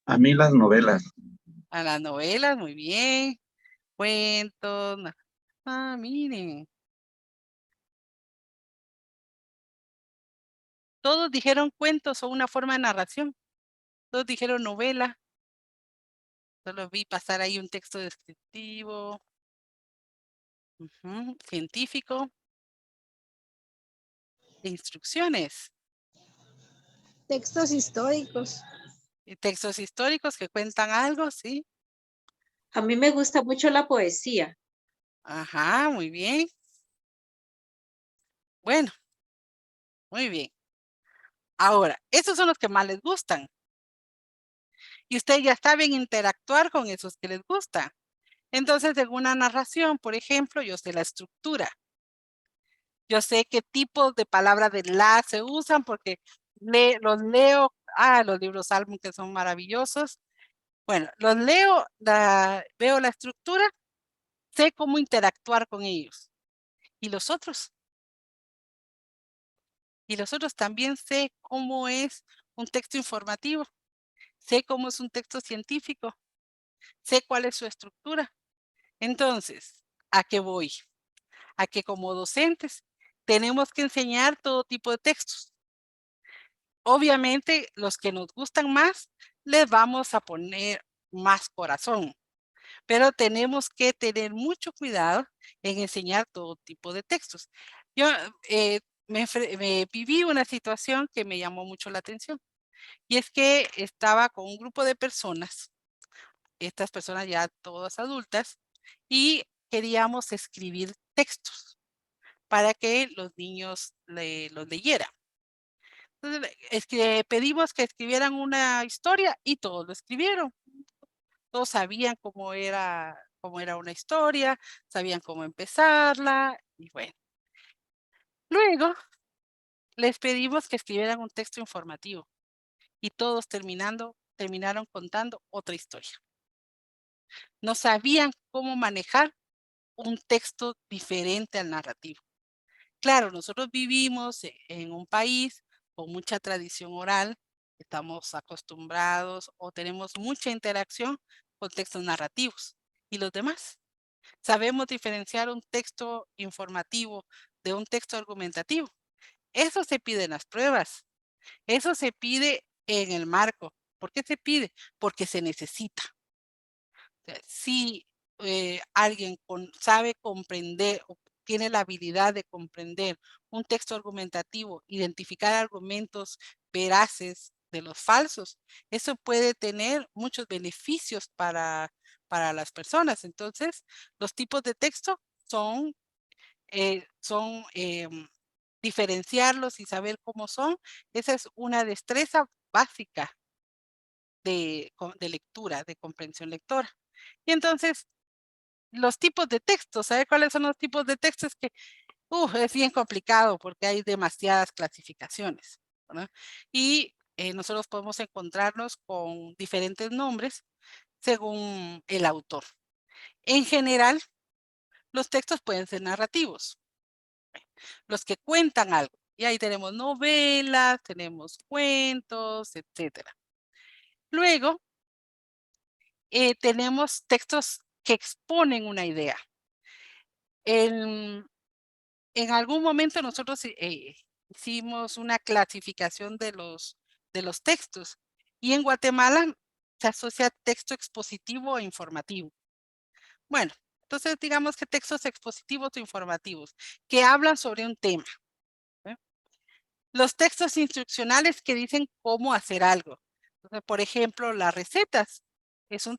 A mí las novelas. A las novelas, muy bien. Cuentos. Miren. Todos dijeron cuentos o una forma de narración. Todos dijeron novela. Solo vi pasar ahí un texto descriptivo, científico, de instrucciones. Textos históricos. Y textos históricos que cuentan algo, ¿sí? A mí me gusta mucho la poesía. Ajá, muy bien. Bueno, muy bien. Ahora, esos son los que más les gustan. Y ustedes ya saben interactuar con esos que les gustan. Entonces, en una narración, por ejemplo, yo sé la estructura. Yo sé qué tipos de palabras de la se usan porque los leo, los libros Salmon que son maravillosos. Bueno, los leo, veo la estructura, sé cómo interactuar con ellos. ¿Y los otros? Y los otros también sé cómo es un texto informativo, sé cómo es un texto científico, sé cuál es su estructura. Entonces, ¿a qué voy? A que como docentes tenemos que enseñar todo tipo de textos. Obviamente, los que nos gustan más, les vamos a poner más corazón, pero tenemos que tener mucho cuidado en enseñar todo tipo de textos. Yo me viví una situación que me llamó mucho la atención, y es que estaba con un grupo de personas, estas personas ya todas adultas, y queríamos escribir textos para que los niños los leyeran. Entonces, pedimos que escribieran una historia y todos lo escribieron. Todos sabían cómo era una historia, sabían cómo empezarla y bueno. Luego les pedimos que escribieran un texto informativo y todos terminaron contando otra historia. No sabían cómo manejar un texto diferente al narrativo. Claro, nosotros vivimos en un país con mucha tradición oral, estamos acostumbrados o tenemos mucha interacción con textos narrativos. ¿Y los demás? ¿Sabemos diferenciar un texto informativo de un texto argumentativo? Eso se pide en las pruebas, eso se pide en el marco. ¿Por qué se pide? Porque se necesita. Si alguien sabe comprender o tiene la habilidad de comprender un texto argumentativo, identificar argumentos veraces de los falsos, eso puede tener muchos beneficios para las personas. Entonces, los tipos de texto son diferenciarlos y saber cómo son. Esa es una destreza básica de lectura, de comprensión lectora. Y entonces, los tipos de textos, ¿sabe cuáles son los tipos de textos? Que es bien complicado porque hay demasiadas clasificaciones, ¿verdad? Y nosotros podemos encontrarnos con diferentes nombres según el autor. En general, los textos pueden ser narrativos, los que cuentan algo. Y ahí tenemos novelas, tenemos cuentos, etcétera. Luego, tenemos textos que exponen una idea. En algún momento nosotros hicimos una clasificación de los textos y en Guatemala se asocia texto expositivo e informativo. Bueno, entonces digamos que textos expositivos o informativos que hablan sobre un tema. Los textos instruccionales que dicen cómo hacer algo. Entonces, por ejemplo, las recetas son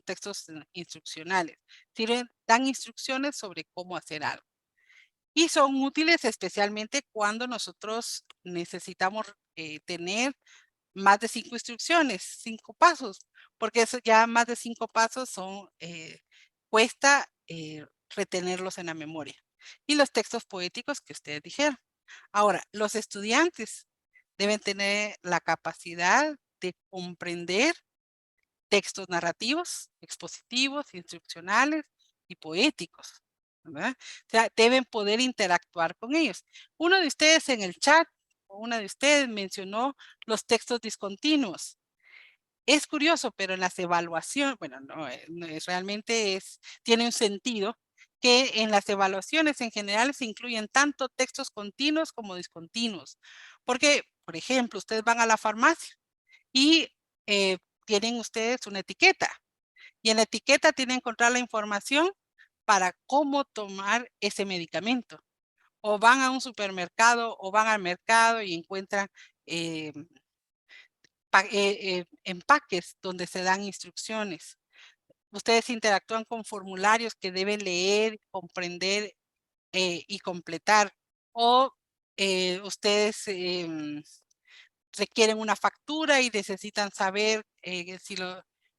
textos instruccionales. Dan instrucciones sobre cómo hacer algo. Y son útiles especialmente cuando nosotros necesitamos tener más de 5 instrucciones, 5 pasos, porque eso ya más de 5 pasos cuesta retenerlos en la memoria. Y los textos poéticos que ustedes dijeron. Ahora, los estudiantes deben tener la capacidad de comprender textos narrativos, expositivos, instruccionales y poéticos, ¿verdad? O sea, deben poder interactuar con ellos. Uno de ustedes en el chat, o una de ustedes mencionó los textos discontinuos. Es curioso, pero en las evaluaciones, bueno, realmente tiene un sentido que en las evaluaciones en general se incluyen tanto textos continuos como discontinuos. Porque, por ejemplo, ustedes van a la farmacia y tienen ustedes una etiqueta. Y en la etiqueta tienen que encontrar la información para cómo tomar ese medicamento. O van a un supermercado o van al mercado y encuentran empaques donde se dan instrucciones. Ustedes interactúan con formularios que deben leer, comprender y completar. O ustedes requieren una factura y necesitan saber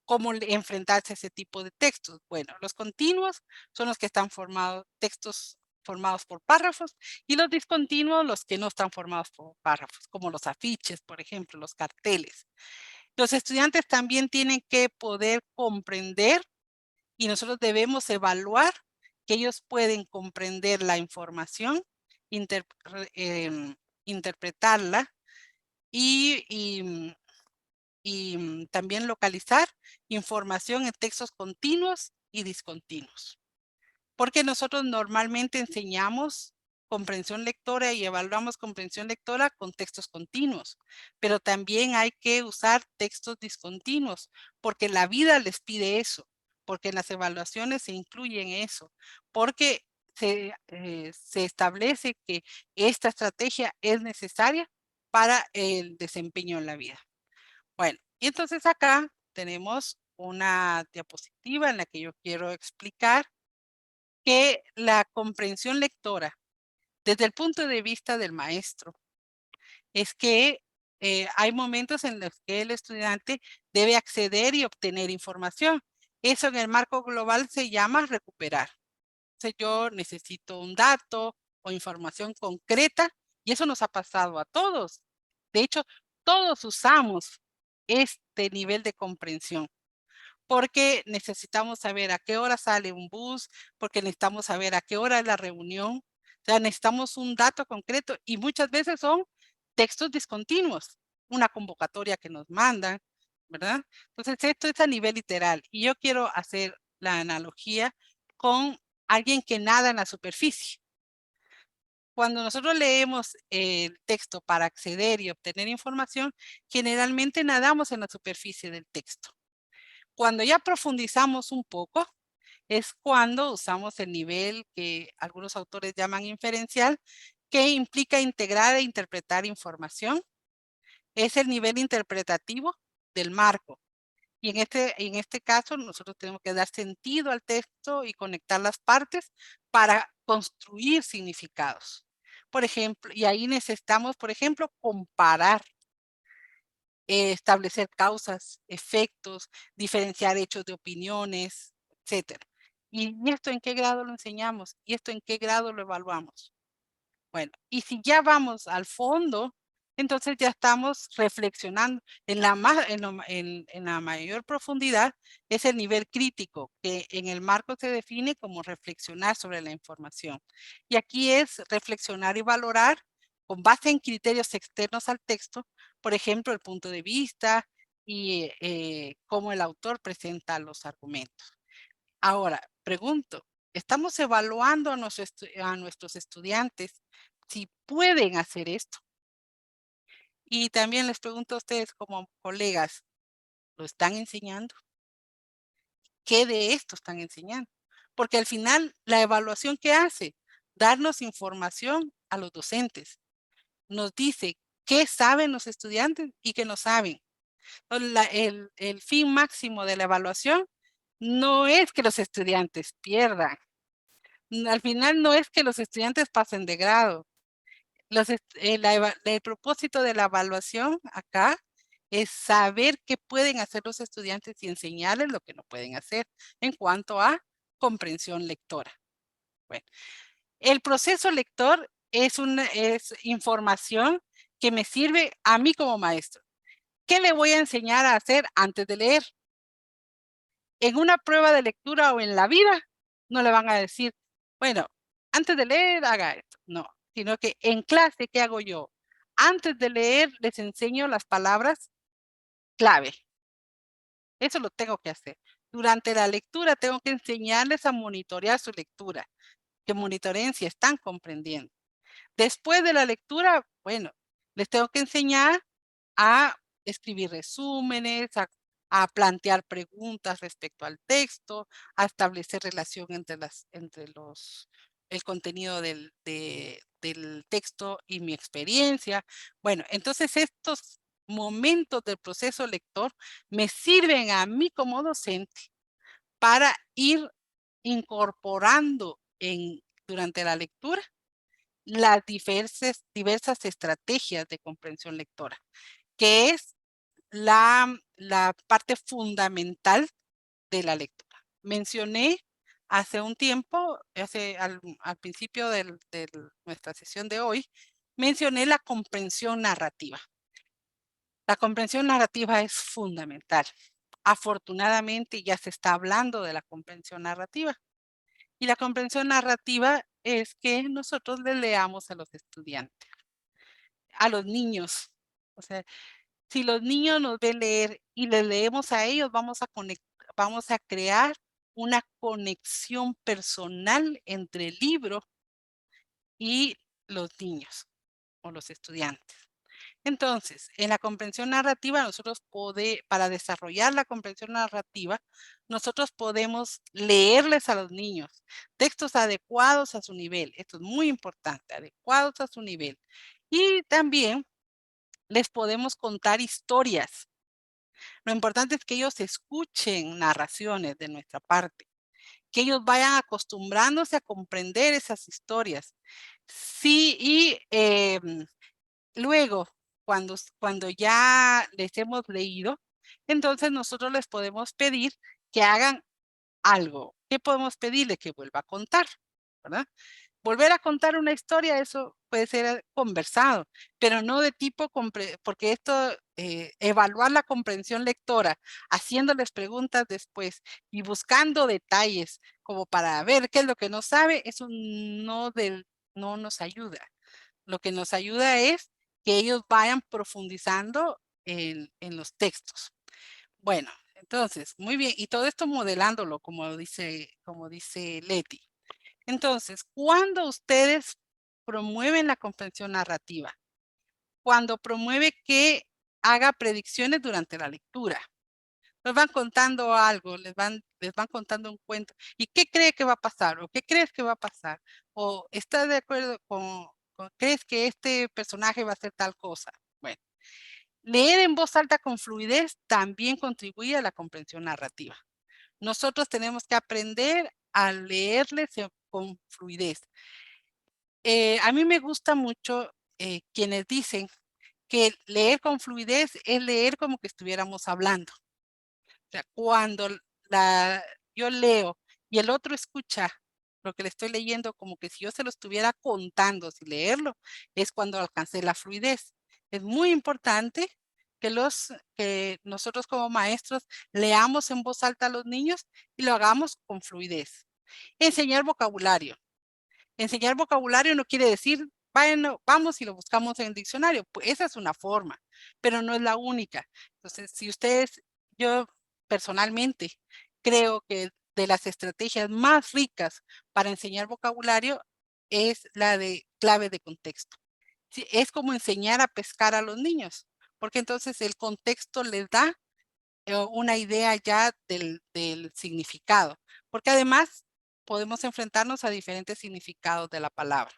cómo enfrentarse a ese tipo de textos. Bueno, los continuos son los que están formados, textos formados por párrafos, y los discontinuos los que no están formados por párrafos, como los afiches, por ejemplo, los carteles. Los estudiantes también tienen que poder comprender y nosotros debemos evaluar que ellos pueden comprender la información, interpretarla y también localizar información en textos continuos y discontinuos. Porque nosotros normalmente enseñamos comprensión lectora y evaluamos comprensión lectora con textos continuos, pero también hay que usar textos discontinuos, porque la vida les pide eso, porque en las evaluaciones se incluyen eso, porque se establece que esta estrategia es necesaria para el desempeño en la vida. Bueno, y entonces acá tenemos una diapositiva en la que yo quiero explicar que la comprensión lectora, desde el punto de vista del maestro, es que hay momentos en los que el estudiante debe acceder y obtener información. Eso en el marco global se llama recuperar. Entonces yo necesito un dato o información concreta y eso nos ha pasado a todos. De hecho, todos usamos este nivel de comprensión porque necesitamos saber a qué hora sale un bus, porque necesitamos saber a qué hora es la reunión. O sea, necesitamos un dato concreto y muchas veces son textos discontinuos, una convocatoria que nos mandan, ¿verdad? Entonces, esto es a nivel literal y yo quiero hacer la analogía con alguien que nada en la superficie. Cuando nosotros leemos el texto para acceder y obtener información, generalmente nadamos en la superficie del texto. Cuando ya profundizamos un poco, es cuando usamos el nivel que algunos autores llaman inferencial, que implica integrar e interpretar información. Es el nivel interpretativo del marco. Y en este caso, nosotros tenemos que dar sentido al texto y conectar las partes para construir significados. Por ejemplo, y ahí necesitamos, por ejemplo, comparar, establecer causas, efectos, diferenciar hechos de opiniones, etc. ¿Y esto en qué grado lo enseñamos? ¿Y esto en qué grado lo evaluamos? Bueno, y si ya vamos al fondo, entonces ya estamos reflexionando en la mayor profundidad, es el nivel crítico, que en el marco se define como reflexionar sobre la información. Y aquí es reflexionar y valorar con base en criterios externos al texto, por ejemplo, el punto de vista y cómo el autor presenta los argumentos. Ahora, pregunto, ¿estamos evaluando a nuestros estudiantes si pueden hacer esto? Y también les pregunto a ustedes como colegas, ¿lo están enseñando? ¿Qué de esto están enseñando? Porque al final, la evaluación que hace, darnos información a los docentes, nos dice qué saben los estudiantes y qué no saben. El fin máximo de la evaluación no es que los estudiantes pierdan. Al final no es que los estudiantes pasen de grado. El propósito de la evaluación acá es saber qué pueden hacer los estudiantes y enseñarles lo que no pueden hacer en cuanto a comprensión lectora. Bueno, el proceso lector es información que me sirve a mí como maestro. ¿Qué le voy a enseñar a hacer antes de leer? En una prueba de lectura o en la vida, no le van a decir, bueno, antes de leer, haga esto. No, sino que en clase, ¿qué hago yo? Antes de leer, les enseño las palabras clave. Eso lo tengo que hacer. Durante la lectura tengo que enseñarles a monitorear su lectura, que monitoreen si están comprendiendo. Después de la lectura, bueno, les tengo que enseñar a escribir resúmenes, a plantear preguntas respecto al texto, a establecer relación entre el contenido del texto y mi experiencia. Bueno, entonces estos momentos del proceso lector me sirven a mí como docente para ir incorporando durante la lectura las diversas estrategias de comprensión lectora, que es la parte fundamental de la lectura. Mencioné hace un tiempo, al principio de nuestra sesión de hoy, mencioné la comprensión narrativa. La comprensión narrativa es fundamental. Afortunadamente ya se está hablando de la comprensión narrativa. Y la comprensión narrativa es que nosotros le leamos a los estudiantes, a los niños. O sea, si los niños nos ven leer y les leemos a ellos, vamos a crear una conexión personal entre el libro y los niños o los estudiantes. Entonces, en la comprensión narrativa, para desarrollar la comprensión narrativa, nosotros podemos leerles a los niños textos adecuados a su nivel. Esto es muy importante, adecuados a su nivel. Y también les podemos contar historias. Lo importante es que ellos escuchen narraciones de nuestra parte, que ellos vayan acostumbrándose a comprender esas historias. Sí, y luego, cuando ya les hemos leído, entonces nosotros les podemos pedir que hagan algo. ¿Qué podemos pedirle? Que vuelva a contar, ¿verdad? Volver a contar una historia, eso puede ser conversado, pero no de tipo, porque esto, evaluar la comprensión lectora, haciéndoles preguntas después y buscando detalles como para ver qué es lo que no sabe, eso no nos ayuda. Lo que nos ayuda es que ellos vayan profundizando en los textos. Bueno, entonces, muy bien. Y todo esto modelándolo, como dice Leti. Entonces, cuando ustedes promueven la comprensión narrativa, cuando promueve que haga predicciones durante la lectura, les van contando algo, les van contando un cuento. ¿Y qué cree que va a pasar? ¿O qué crees que va a pasar? ¿O estás de acuerdo crees que este personaje va a hacer tal cosa? Bueno, leer en voz alta con fluidez también contribuye a la comprensión narrativa. Nosotros tenemos que aprender a leerles con fluidez. A mí me gusta mucho quienes dicen que leer con fluidez es leer como que estuviéramos hablando. O sea, cuando yo leo y el otro escucha lo que le estoy leyendo como que si yo se lo estuviera contando sin leerlo, es cuando alcancé la fluidez. Es muy importante que nosotros como maestros leamos en voz alta a los niños y lo hagamos con fluidez. Enseñar vocabulario. Enseñar vocabulario no quiere decir, bueno, vamos y lo buscamos en el diccionario. Pues esa es una forma, pero no es la única. Entonces, yo personalmente creo que de las estrategias más ricas para enseñar vocabulario es la de clave de contexto. Sí, es como enseñar a pescar a los niños, porque entonces el contexto les da una idea ya del significado, porque además podemos enfrentarnos a diferentes significados de la palabra.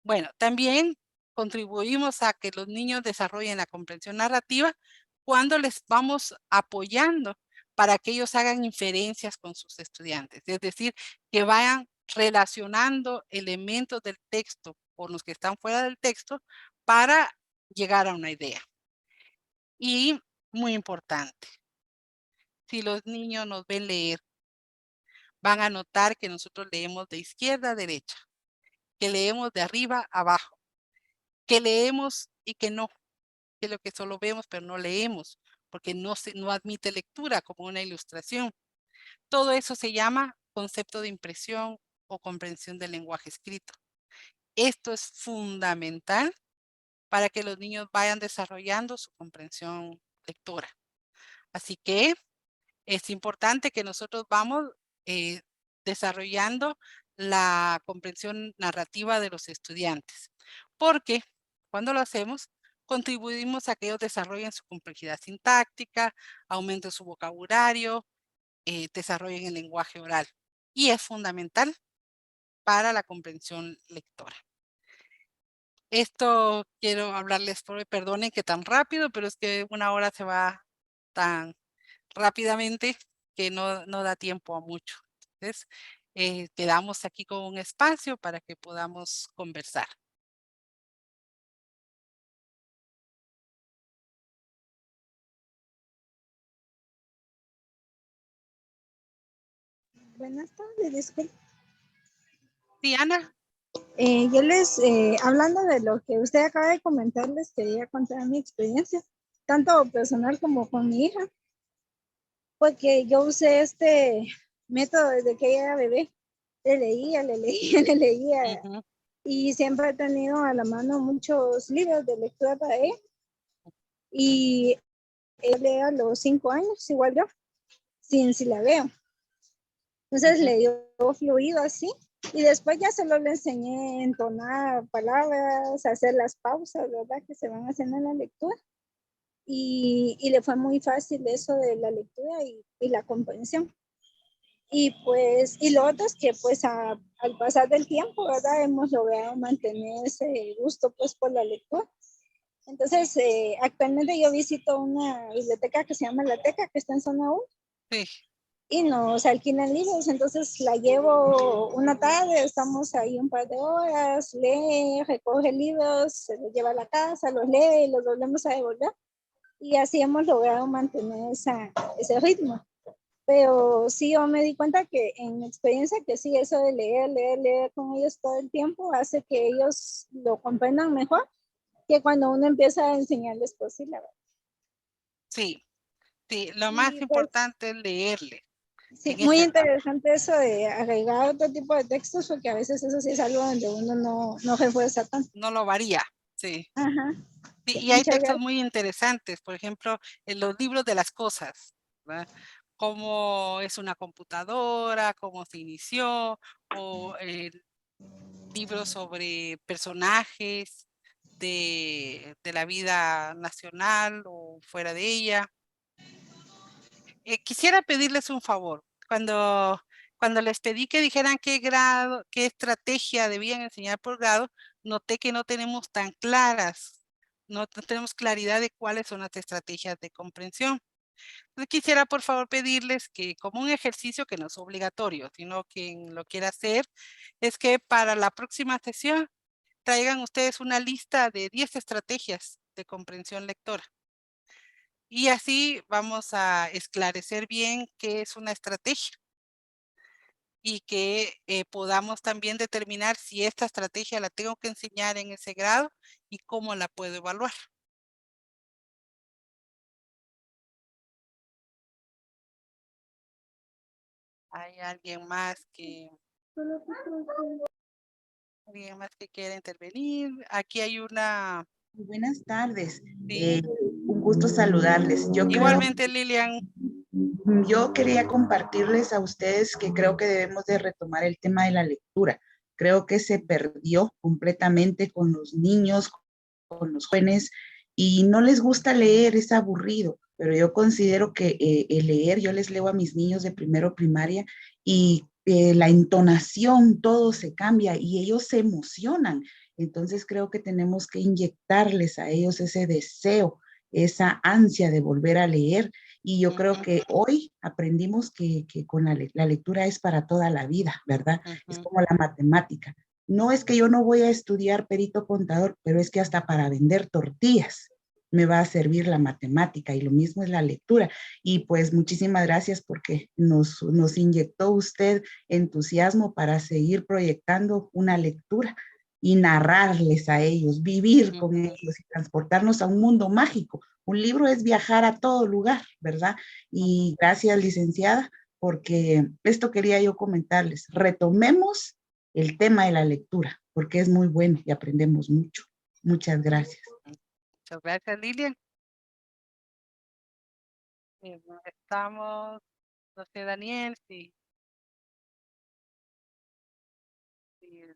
Bueno, también contribuimos a que los niños desarrollen la comprensión narrativa cuando les vamos apoyando para que ellos hagan inferencias con sus estudiantes, es decir, que vayan relacionando elementos del texto con los que están fuera del texto para llegar a una idea. Y muy importante, si los niños nos ven leer, van a notar que nosotros leemos de izquierda a derecha, que leemos de arriba a abajo, que leemos y que no, que lo que solo vemos pero no leemos, porque no admite lectura como una ilustración. Todo eso se llama concepto de impresión o comprensión del lenguaje escrito. Esto es fundamental para que los niños vayan desarrollando su comprensión lectora. Así que es importante que nosotros vamos desarrollando la comprensión narrativa de los estudiantes, porque cuando lo hacemos, contribuimos a que ellos desarrollen su complejidad sintáctica, aumenten su vocabulario, desarrollen el lenguaje oral. Y es fundamental para la comprensión lectora. Esto quiero hablarles por hoy, perdonen que tan rápido, pero es que una hora se va tan rápidamente que no da tiempo a mucho. Entonces, quedamos aquí con un espacio para que podamos conversar. Buenas tardes, disculpe. Sí, Ana. Yo hablando de lo que usted acaba de comentar, les quería contar mi experiencia, tanto personal como con mi hija, porque yo usé este método desde que ella era bebé. Le leía, le leía, Ujú. y siempre he tenido a la mano muchos libros de lectura para ella. Y ella lee a los 5 años, igual yo, sin silabeo. Entonces le dio fluido así. Y después ya solo le enseñé a entonar palabras, a hacer las pausas, ¿verdad? Que se van haciendo en la lectura. Y le fue muy fácil eso de la lectura y la comprensión. Y pues, y lo otro es que pues al pasar del tiempo, ¿verdad? Hemos logrado mantener ese gusto pues por la lectura. Entonces, actualmente yo visito una biblioteca que se llama La Teca, que está en zona 1. Sí. Y nos alquilan libros, entonces la llevo una tarde, estamos ahí un par de horas, lee, recoge libros, se los lleva a la casa, los lee y los volvemos a devolver. Y así hemos logrado mantener ese ritmo. Pero sí, yo me di cuenta que en mi experiencia que sí, eso de leer con ellos todo el tiempo hace que ellos lo comprendan mejor que cuando uno empieza a enseñarles por sílabas. Sí, sí, lo más Pues, importante es leerle. sí, muy interesante eso de agregar otro tipo de textos, porque a veces eso sí es algo donde uno no refuerza tanto. No lo varía, sí. Ajá. Sí, Sí, y hay muchas textos gracias. muy interesantes, por ejemplo, en los libros de las cosas, ¿verdad? Cómo es una computadora, cómo se inició, o libros sobre personajes de la vida nacional o fuera de ella. Quisiera pedirles un favor. Cuando les pedí que dijeran qué grado, qué estrategia debían enseñar por grado, noté que no tenemos tan claras, no tenemos claridad de cuáles son las estrategias de comprensión. Entonces quisiera por favor pedirles que, como un ejercicio que no es obligatorio, sino quien lo quiera hacer, es que para la próxima sesión traigan ustedes una lista de 10 estrategias de comprensión lectora. Y así vamos a esclarecer bien qué es una estrategia y que podamos también determinar si esta estrategia la tengo que enseñar en ese grado y cómo la puedo evaluar. ¿Hay alguien más que quiera intervenir? Aquí hay una... Buenas tardes. Sí. Un gusto saludarles. Igualmente, Lilian. Yo quería compartirles a ustedes que creo que debemos de retomar el tema de la lectura. Creo que se perdió completamente con los niños, con los jóvenes, y no les gusta leer, es aburrido, pero yo considero que el leer, yo les leo a mis niños de primero primaria y la entonación, todo se cambia y ellos se emocionan. Entonces creo que tenemos que inyectarles a ellos ese deseo, esa ansia de volver a leer. Y yo creo que hoy aprendimos que con la lectura es para toda la vida, ¿verdad? Es como la matemática. No es que yo no voy a estudiar perito contador, pero es que hasta para vender tortillas me va a servir la matemática y lo mismo es la lectura. Y pues muchísimas gracias porque nos inyectó usted entusiasmo para seguir proyectando una lectura y narrarles a ellos, vivir con ellos y transportarnos a un mundo mágico. Un libro es viajar a todo lugar, ¿verdad? Y gracias, licenciada, porque esto quería yo comentarles. Retomemos el tema de la lectura, porque es muy bueno y aprendemos mucho. Muchas gracias. Muchas gracias, Lilian. Estamos No sé, Daniel, si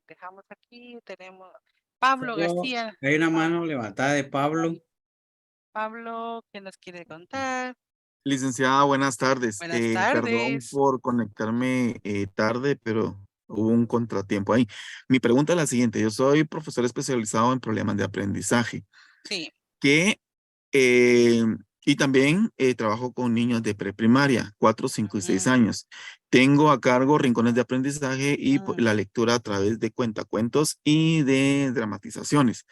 dejamos aquí, tenemos Pablo García. Hay una Pablo, mano levantada de Pablo. Pablo, ¿qué nos quiere contar? Licenciada, buenas tardes. Buenas Perdón tardes. por conectarme tarde, pero hubo un contratiempo ahí. Mi pregunta es la siguiente. Yo soy profesor especializado en problemas de aprendizaje, Sí. que, eh, y también trabajo con niños de preprimaria, 4, 5 y 6 años. Tengo a cargo rincones de aprendizaje y la lectura a través de cuentacuentos y de dramatizaciones.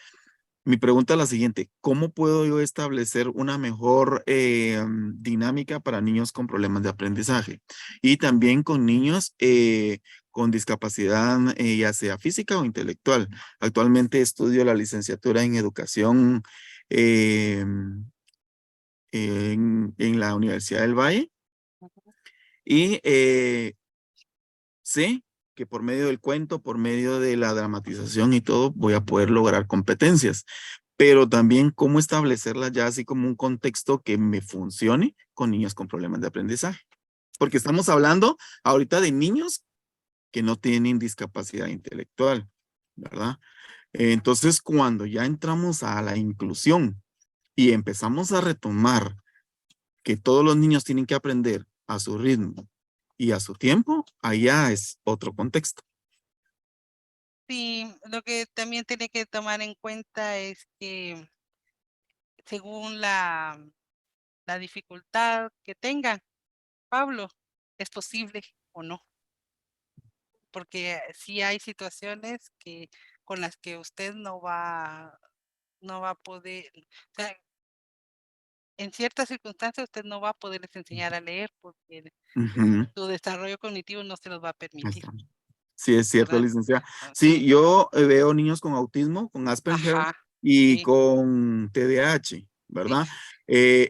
Mi pregunta es la siguiente: ¿cómo puedo yo establecer una mejor dinámica para niños con problemas de aprendizaje y también con niños con discapacidad, ya sea física o intelectual? Actualmente estudio la licenciatura en educación eh, en la Universidad del Valle y sé que por medio del cuento, por medio de la dramatización y todo, voy a poder lograr competencias, pero también cómo establecerlas ya así como un contexto que me funcione con niños con problemas de aprendizaje. Porque estamos hablando ahorita de niños que no tienen discapacidad intelectual, ¿verdad? Entonces, cuando ya entramos a la inclusión y empezamos a retomar que todos los niños tienen que aprender a su ritmo y a su tiempo, allá es otro contexto. Sí, lo que también tiene que tomar en cuenta es que según la dificultad que tenga Pablo, es posible o no, porque sí hay situaciones con las que usted no va a poder, o sea, en ciertas circunstancias usted no va a poderles enseñar a leer porque Ujú. su desarrollo cognitivo no se los va a Ahí permitir, está. Sí, es cierto, ¿verdad? licenciada. Sí, Sí, yo veo niños con autismo, con Asperger ajá, y sí, con TDAH, sí, ¿verdad?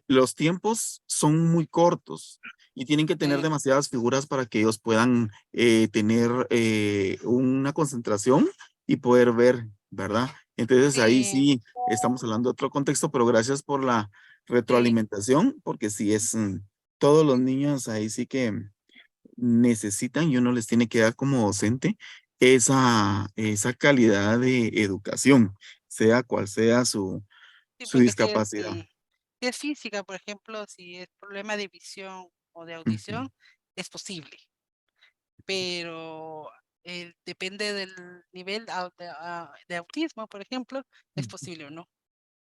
Los tiempos son muy cortos y tienen que tener sí, demasiadas figuras para que ellos puedan tener una concentración y poder ver, ¿verdad? Entonces ahí sí, sí estamos hablando de otro contexto, pero gracias por la sí, retroalimentación, porque sí es todos los niños ahí sí que necesitan y uno les tiene que dar como docente esa calidad de educación, sea cual sea sí, su porque discapacidad. si es física, por ejemplo, si es problema de visión o de Ujú, audición, es posible, pero depende del nivel de autismo, por ejemplo, es ujú, posible o no,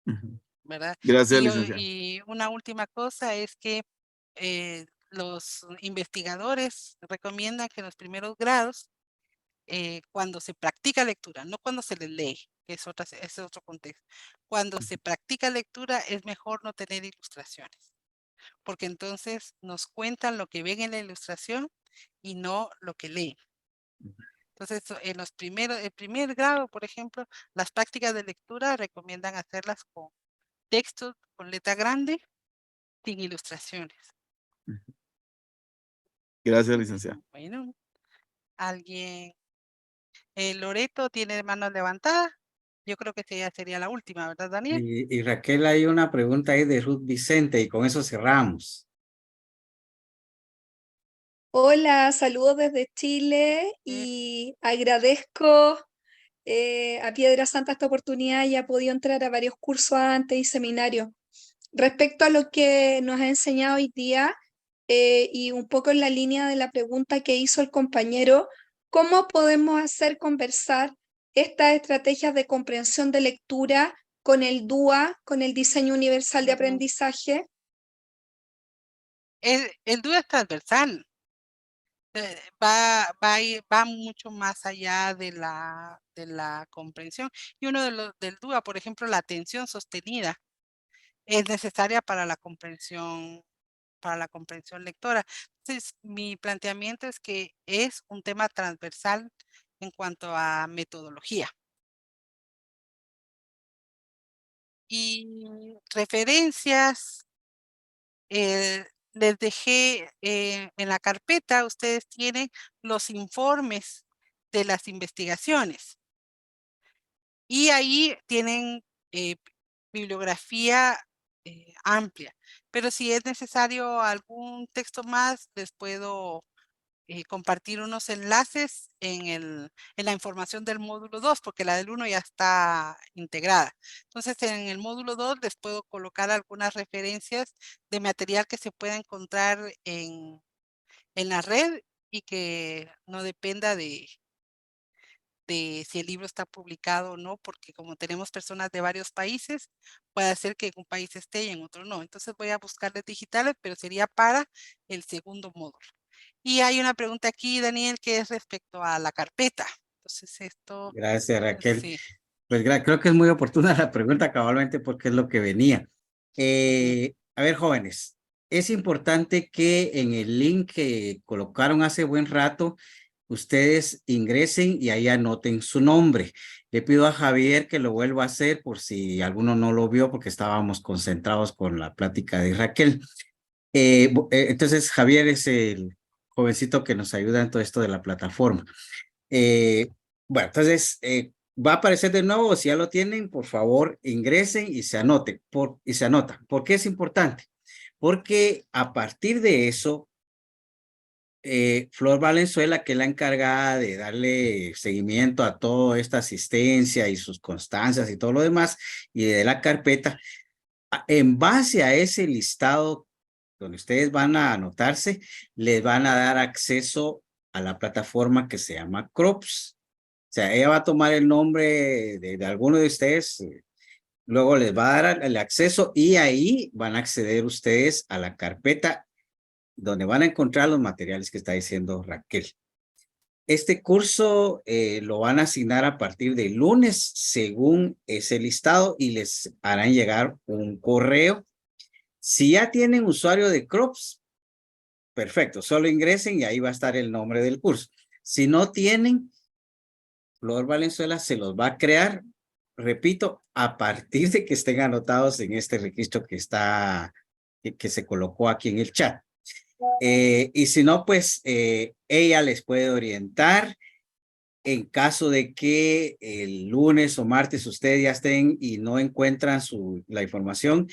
ujú. ¿verdad? Gracias, Y, licenciado. y una última cosa es que los investigadores recomiendan que en los primeros grados, cuando se practica lectura, no cuando se les lee, que es otro contexto, cuando se practica lectura es mejor no tener ilustraciones, porque entonces nos cuentan lo que ven en la ilustración y no lo que leen. Entonces, en el primer grado, por ejemplo, las prácticas de lectura recomiendan hacerlas con textos con letra grande, sin ilustraciones. Ujú. Gracias, licenciado. Bueno, alguien, Loreto tiene manos levantadas. Yo creo que esa ya sería la última, ¿verdad, Daniel? Y Raquel, hay una pregunta ahí de Ruth Vicente y con eso cerramos. Hola, saludos desde Chile Mm, y agradezco a Piedra Santa esta oportunidad y ha podido entrar a varios cursos antes y seminarios. Respecto a lo que nos ha enseñado hoy día y un poco en la línea de la pregunta que hizo el compañero, ¿cómo podemos hacer conversar estas estrategias de comprensión de lectura con el DUA, con el diseño universal de ujú. aprendizaje? El duda es transversal. Va mucho más allá de la comprensión. Y uno del DUA, por ejemplo, la atención sostenida es necesaria para la comprensión lectora. Entonces, mi planteamiento es que es un tema transversal en cuanto a metodología. Y referencias, les dejé en la carpeta, ustedes tienen los informes de las investigaciones. Y ahí tienen bibliografía amplia. pero si es necesario algún texto más, les puedo compartir unos enlaces en la información del módulo 2, porque la del 1 ya está integrada. Entonces, en el módulo 2 les puedo colocar algunas referencias de material que se pueda encontrar en la red y que no dependa de si el libro está publicado o no, porque como tenemos personas de varios países, puede ser que en un país esté y en otro no. Entonces voy a buscarles digitales, pero sería para el segundo módulo. Y hay una pregunta aquí, Daniel, que es respecto a la carpeta. Entonces esto, Gracias, Raquel. sí. Pues creo que es muy oportuna la pregunta cabalmente porque es lo que venía. A ver, jóvenes, es importante que en el link que colocaron hace buen rato, ustedes ingresen y ahí anoten su nombre. Le pido a Javier que lo vuelva a hacer por si alguno no lo vio porque estábamos concentrados con la plática de Raquel. Entonces, Javier es el jovencito que nos ayuda en todo esto de la plataforma. Bueno, entonces va a aparecer de nuevo. Si ya lo tienen, por favor, ingresen y se anoten. Y se anotan. ¿Por qué es importante? Porque a partir de eso, Flor Valenzuela, que es la encargada de darle seguimiento a toda esta asistencia y sus constancias y todo lo demás, y de la carpeta, en base a ese listado donde ustedes van a anotarse, les van a dar acceso a la plataforma que se llama CROPS. O sea, ella va a tomar el nombre de alguno de ustedes, luego les va a dar el acceso y ahí van a acceder ustedes a la carpeta donde van a encontrar los materiales que está diciendo Raquel. Este curso lo van a asignar a partir del lunes según ese listado y les harán llegar un correo. Si ya tienen usuario de CROPS, perfecto, solo ingresen y ahí va a estar el nombre del curso. Si no tienen, Flor Valenzuela se los va a crear, repito, a partir de que estén anotados en este registro que que se colocó aquí en el chat. Y si no, pues ella les puede orientar en caso de que el lunes o martes ustedes ya estén y no encuentran la información.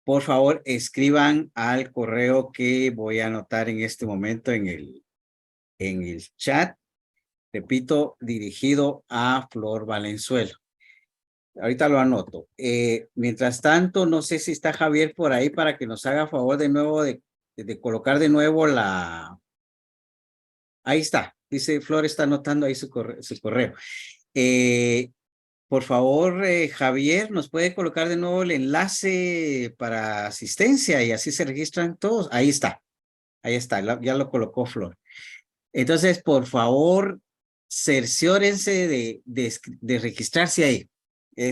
Por favor, escriban al correo que voy a anotar en este momento en el chat. Repito, dirigido a Flor Valenzuela. Ahorita lo anoto. Mientras tanto, no sé si está Javier por ahí para que nos haga favor de nuevo de colocar de nuevo Ahí está. Dice Flor está anotando ahí su correo. Por favor, Javier, ¿nos puede colocar de nuevo el enlace para asistencia y así se registran todos? Ahí está. Ahí está. Ya lo colocó Flor. Entonces, por favor, cerciórense de registrarse ahí.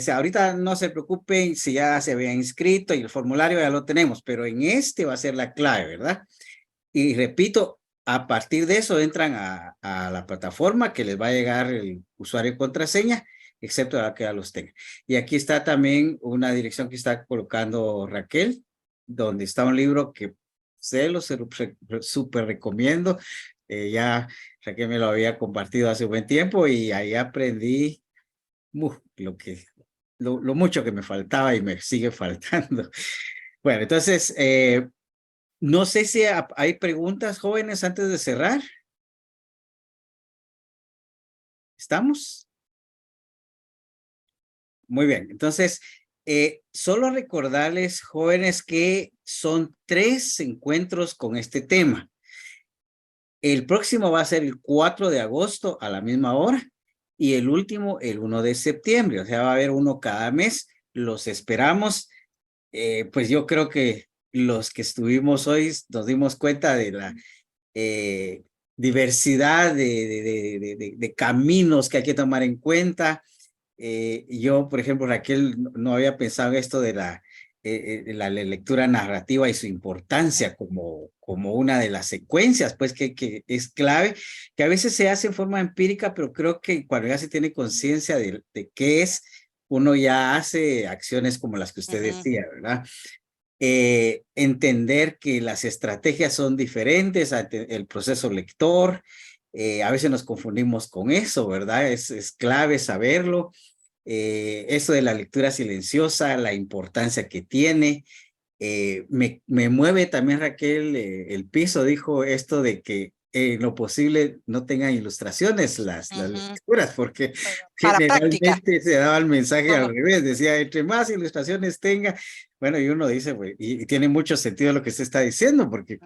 Ahorita no se preocupen si ya se habían inscrito y el formulario ya lo tenemos, pero en este va a ser la clave, ¿verdad? Y repito, a partir de eso entran a la plataforma que les va a llegar el usuario y contraseña, excepto a que ya los tengan. Y aquí está también una dirección que está colocando Raquel, donde está un libro que se lo súper recomiendo. Ya Raquel me lo había compartido hace un buen tiempo y ahí aprendí lo mucho que me faltaba y me sigue faltando. Bueno, entonces, no sé si hay preguntas, jóvenes, antes de cerrar. ¿Estamos? Muy bien, entonces, solo recordarles, jóvenes, que son 3 encuentros con este tema. El próximo va a ser el 4 de agosto a la misma hora y el último el 1 de septiembre. O sea, va a haber uno cada mes. Los esperamos. Pues yo creo que los que estuvimos hoy nos dimos cuenta de la diversidad de caminos que hay que tomar en cuenta. Yo, por ejemplo, Raquel, no había pensado en esto de la lectura narrativa y su importancia como una de las secuencias, pues que es clave, que a veces se hace en forma empírica, pero creo que cuando ya se tiene conciencia de qué es, uno ya hace acciones como las que usted decía, ¿verdad? Entender que las estrategias son diferentes, el proceso lector, a veces nos confundimos con eso, ¿verdad? Es clave saberlo. Eso de la lectura silenciosa, la importancia que tiene, Me mueve también Raquel el piso, dijo esto de que en lo posible no tengan ilustraciones las lecturas, porque Para práctica. generalmente se daba el mensaje al Ajá. revés, decía, entre más ilustraciones tenga, bueno, y uno dice, pues, y tiene mucho sentido lo que se está diciendo, porque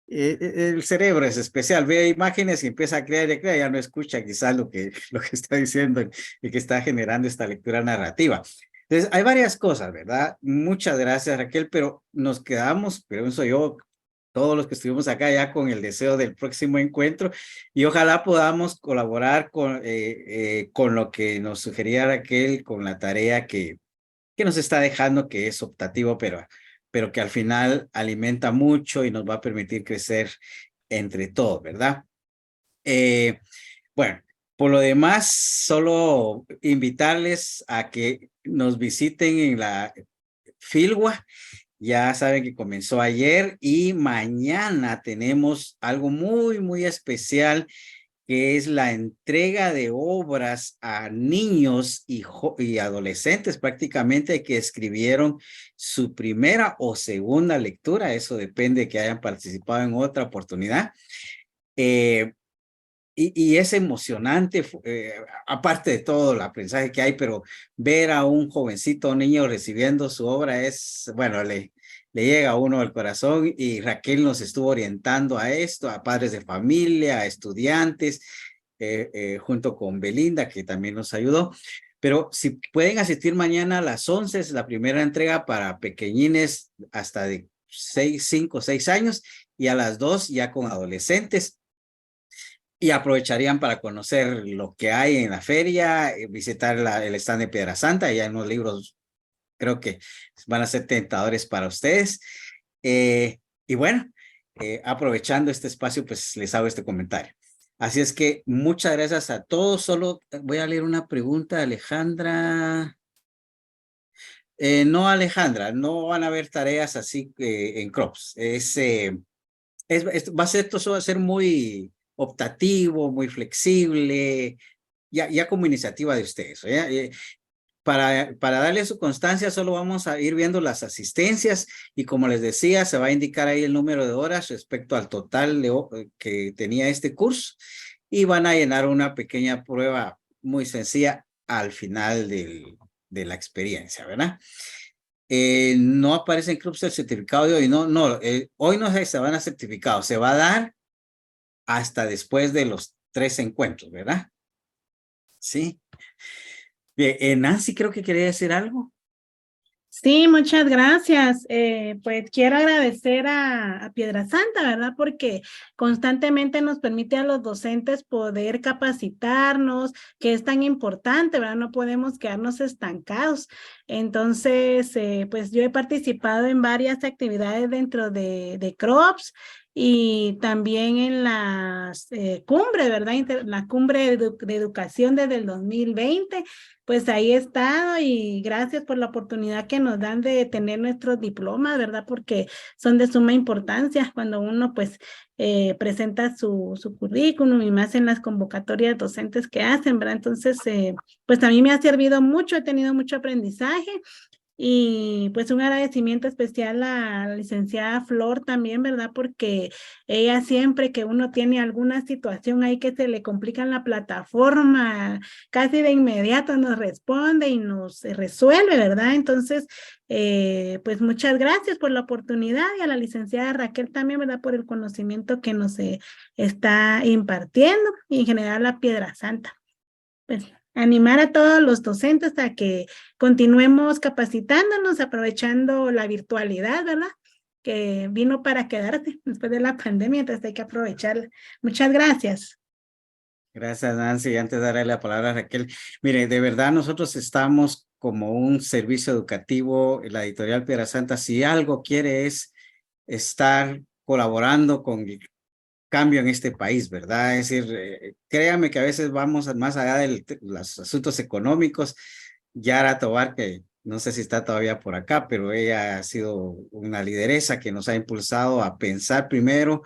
el cerebro es especial, ve imágenes y empieza a crear y crear, ya no escucha quizás lo que está diciendo y que está generando esta lectura narrativa. Entonces, hay varias cosas, ¿verdad? Muchas gracias, Raquel, pero nos quedamos, pienso yo, todos los que estuvimos acá ya con el deseo del próximo encuentro y ojalá podamos colaborar con lo que nos sugería Raquel, con la tarea que nos está dejando, que es optativo, pero que al final alimenta mucho y nos va a permitir crecer entre todos, ¿verdad? Bueno, por lo demás, solo invitarles a que nos visiten en la Filgua. Ya saben que comenzó ayer y mañana tenemos algo muy, muy especial, que es la entrega de obras a niños y adolescentes prácticamente que escribieron su primera o segunda lectura. Eso depende de que hayan participado en otra oportunidad. Y es emocionante, aparte de todo el aprendizaje que hay, pero ver a un jovencito o niño recibiendo su obra es, bueno, le llega a uno al corazón y Raquel nos estuvo orientando a esto, a padres de familia, a estudiantes, junto con Belinda, que también nos ayudó. Pero si pueden asistir mañana a las 11, es la primera entrega para pequeñines hasta de 5 o 6 años y a las 2 ya con adolescentes. Y aprovecharían para conocer lo que hay en la feria, visitar el stand de Piedra Santa. Ya hay unos libros, creo que van a ser tentadores para ustedes. Y bueno, aprovechando este espacio, pues les hago este comentario. Así es que muchas gracias a todos. Solo voy a leer una pregunta, Alejandra. No, Alejandra, no van a haber tareas así en CROPS. Esto va a ser muy optativo, muy flexible, ya como iniciativa de ustedes. ¿Ya? Para darle su constancia, solo vamos a ir viendo las asistencias y como les decía, se va a indicar ahí el número de horas respecto al total que tenía este curso y van a llenar una pequeña prueba muy sencilla al final de la experiencia, ¿verdad? No aparece en CRUPS el certificado de hoy, hoy no se van a certificados, se va a dar hasta después de los 3 encuentros, ¿verdad? Sí. Bien, Nancy, creo que quería decir algo. Sí, muchas gracias. Pues quiero agradecer a Piedra Santa, ¿verdad? Porque constantemente nos permite a los docentes poder capacitarnos, que es tan importante, ¿verdad? No podemos quedarnos estancados. Entonces, pues yo he participado en varias actividades dentro de CROPS y también en las cumbres, ¿verdad? La cumbre de educación desde el 2020. Pues ahí he estado y gracias por la oportunidad que nos dan de tener nuestros diplomas, ¿verdad? Porque son de suma importancia cuando uno pues presenta su currículum y más en las convocatorias docentes que hacen, ¿verdad? Entonces, pues a mí me ha servido mucho, he tenido mucho aprendizaje. Y pues un agradecimiento especial a la licenciada Flor también, ¿verdad? Porque ella siempre que uno tiene alguna situación ahí que se le complica en la plataforma, casi de inmediato nos responde y nos resuelve, ¿verdad? Entonces, pues muchas gracias por la oportunidad y a la licenciada Raquel también, ¿verdad? Por el conocimiento que nos está impartiendo y en general a Piedra Santa. Pues animar a todos los docentes a que continuemos capacitándonos, aprovechando la virtualidad, ¿verdad? Que vino para quedarse después de la pandemia, entonces hay que aprovecharla. Muchas gracias. Gracias, Nancy. Y antes de darle la palabra a Raquel, mire, de verdad nosotros estamos como un servicio educativo, la editorial Piedra Santa, si algo quiere es estar colaborando con el cambio en este país, ¿verdad? Es decir, créame que a veces vamos más allá de los asuntos económicos. Yara Tobar, que no sé si está todavía por acá, pero ella ha sido una lideresa que nos ha impulsado a pensar primero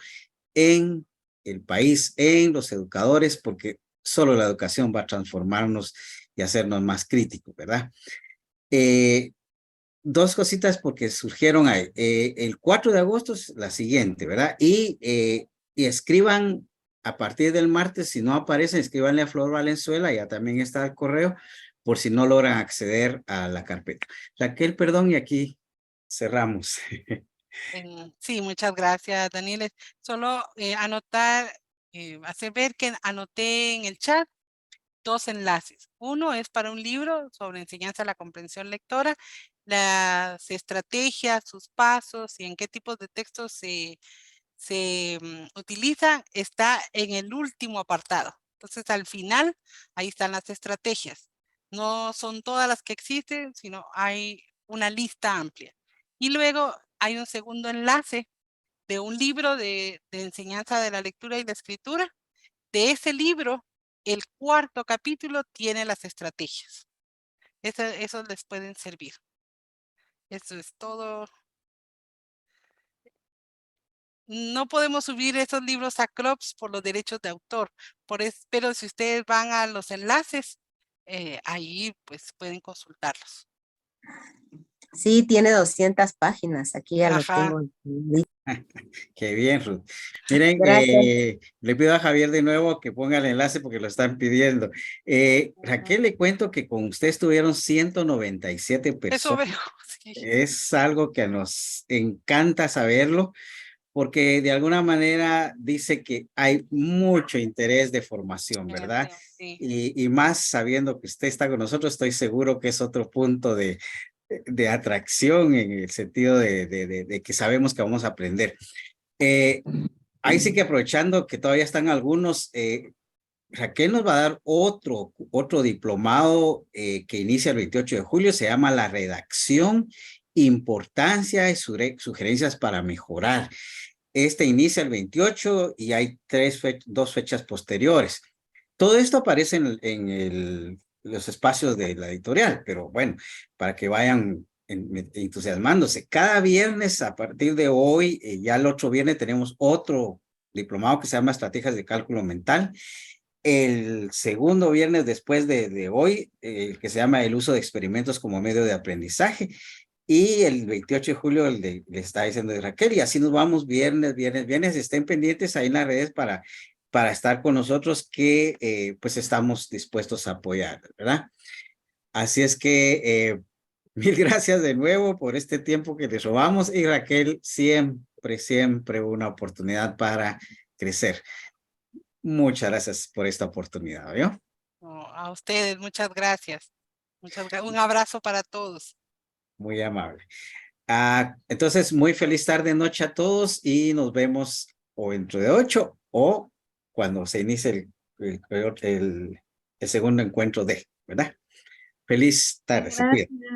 en el país, en los educadores, porque solo la educación va a transformarnos y hacernos más críticos, ¿verdad? dos cositas porque surgieron ahí. El 4 de agosto es la siguiente, ¿verdad? Y escriban a partir del martes, si no aparecen, escríbanle a Flor Valenzuela, ya también está el correo, por si no logran acceder a la carpeta. Raquel, perdón, y aquí cerramos. Sí, muchas gracias, Daniel. Solo anotar, hacer ver que anoté en el chat 2 enlaces. Uno es para un libro sobre enseñanza a la comprensión lectora, las estrategias, sus pasos y en qué tipos de textos se utilizan, está en el último apartado. Entonces, al final, ahí están las estrategias. No son todas las que existen, sino hay una lista amplia. Y luego hay un segundo enlace de un libro de enseñanza de la lectura y la escritura. De ese libro, el 4º capítulo tiene las estrategias. Eso les pueden servir. Eso es todo. No podemos subir esos libros a Crops por los derechos de autor, pero si ustedes van a los enlaces, ahí pues pueden consultarlos. Sí, tiene 200 páginas, aquí ya lo Ajá. tengo. Qué bien, Ruth. Miren, Gracias. le pido a Javier de nuevo que ponga el enlace porque lo están pidiendo. Raquel, le cuento que con usted estuvieron 197 Eso personas. veo, sí. Es algo que nos encanta saberlo porque de alguna manera dice que hay mucho interés de formación, ¿verdad? Sí. Y más sabiendo que usted está con nosotros, estoy seguro que es otro punto de atracción en el sentido de que sabemos que vamos a aprender. Ahí sí que aprovechando que todavía están algunos, Raquel nos va a dar otro diplomado que inicia el 28 de julio, se llama La Redacción, Importancia y Sugerencias para Mejorar. Este inicia el 28 y hay 2 fechas posteriores. Todo esto aparece en los espacios de la editorial, pero bueno, para que vayan entusiasmándose. Cada viernes, a partir de hoy, ya el otro viernes tenemos otro diplomado que se llama Estrategias de Cálculo Mental. El segundo viernes después de hoy, que se llama El uso de experimentos como medio de aprendizaje. Y el 28 de julio le está diciendo de Raquel, y así nos vamos viernes. Estén pendientes ahí en las redes para estar con nosotros, que pues estamos dispuestos a apoyar, ¿verdad? Así es que mil gracias de nuevo por este tiempo que les robamos, y Raquel, siempre una oportunidad para crecer. Muchas gracias por esta oportunidad, ¿vio? A ustedes, muchas gracias. Un abrazo para todos. Muy amable. Entonces, muy feliz tarde, noche a todos, y nos vemos o dentro de 8 o cuando se inicie el segundo encuentro ¿verdad? Feliz tarde, se cuida. Gracias.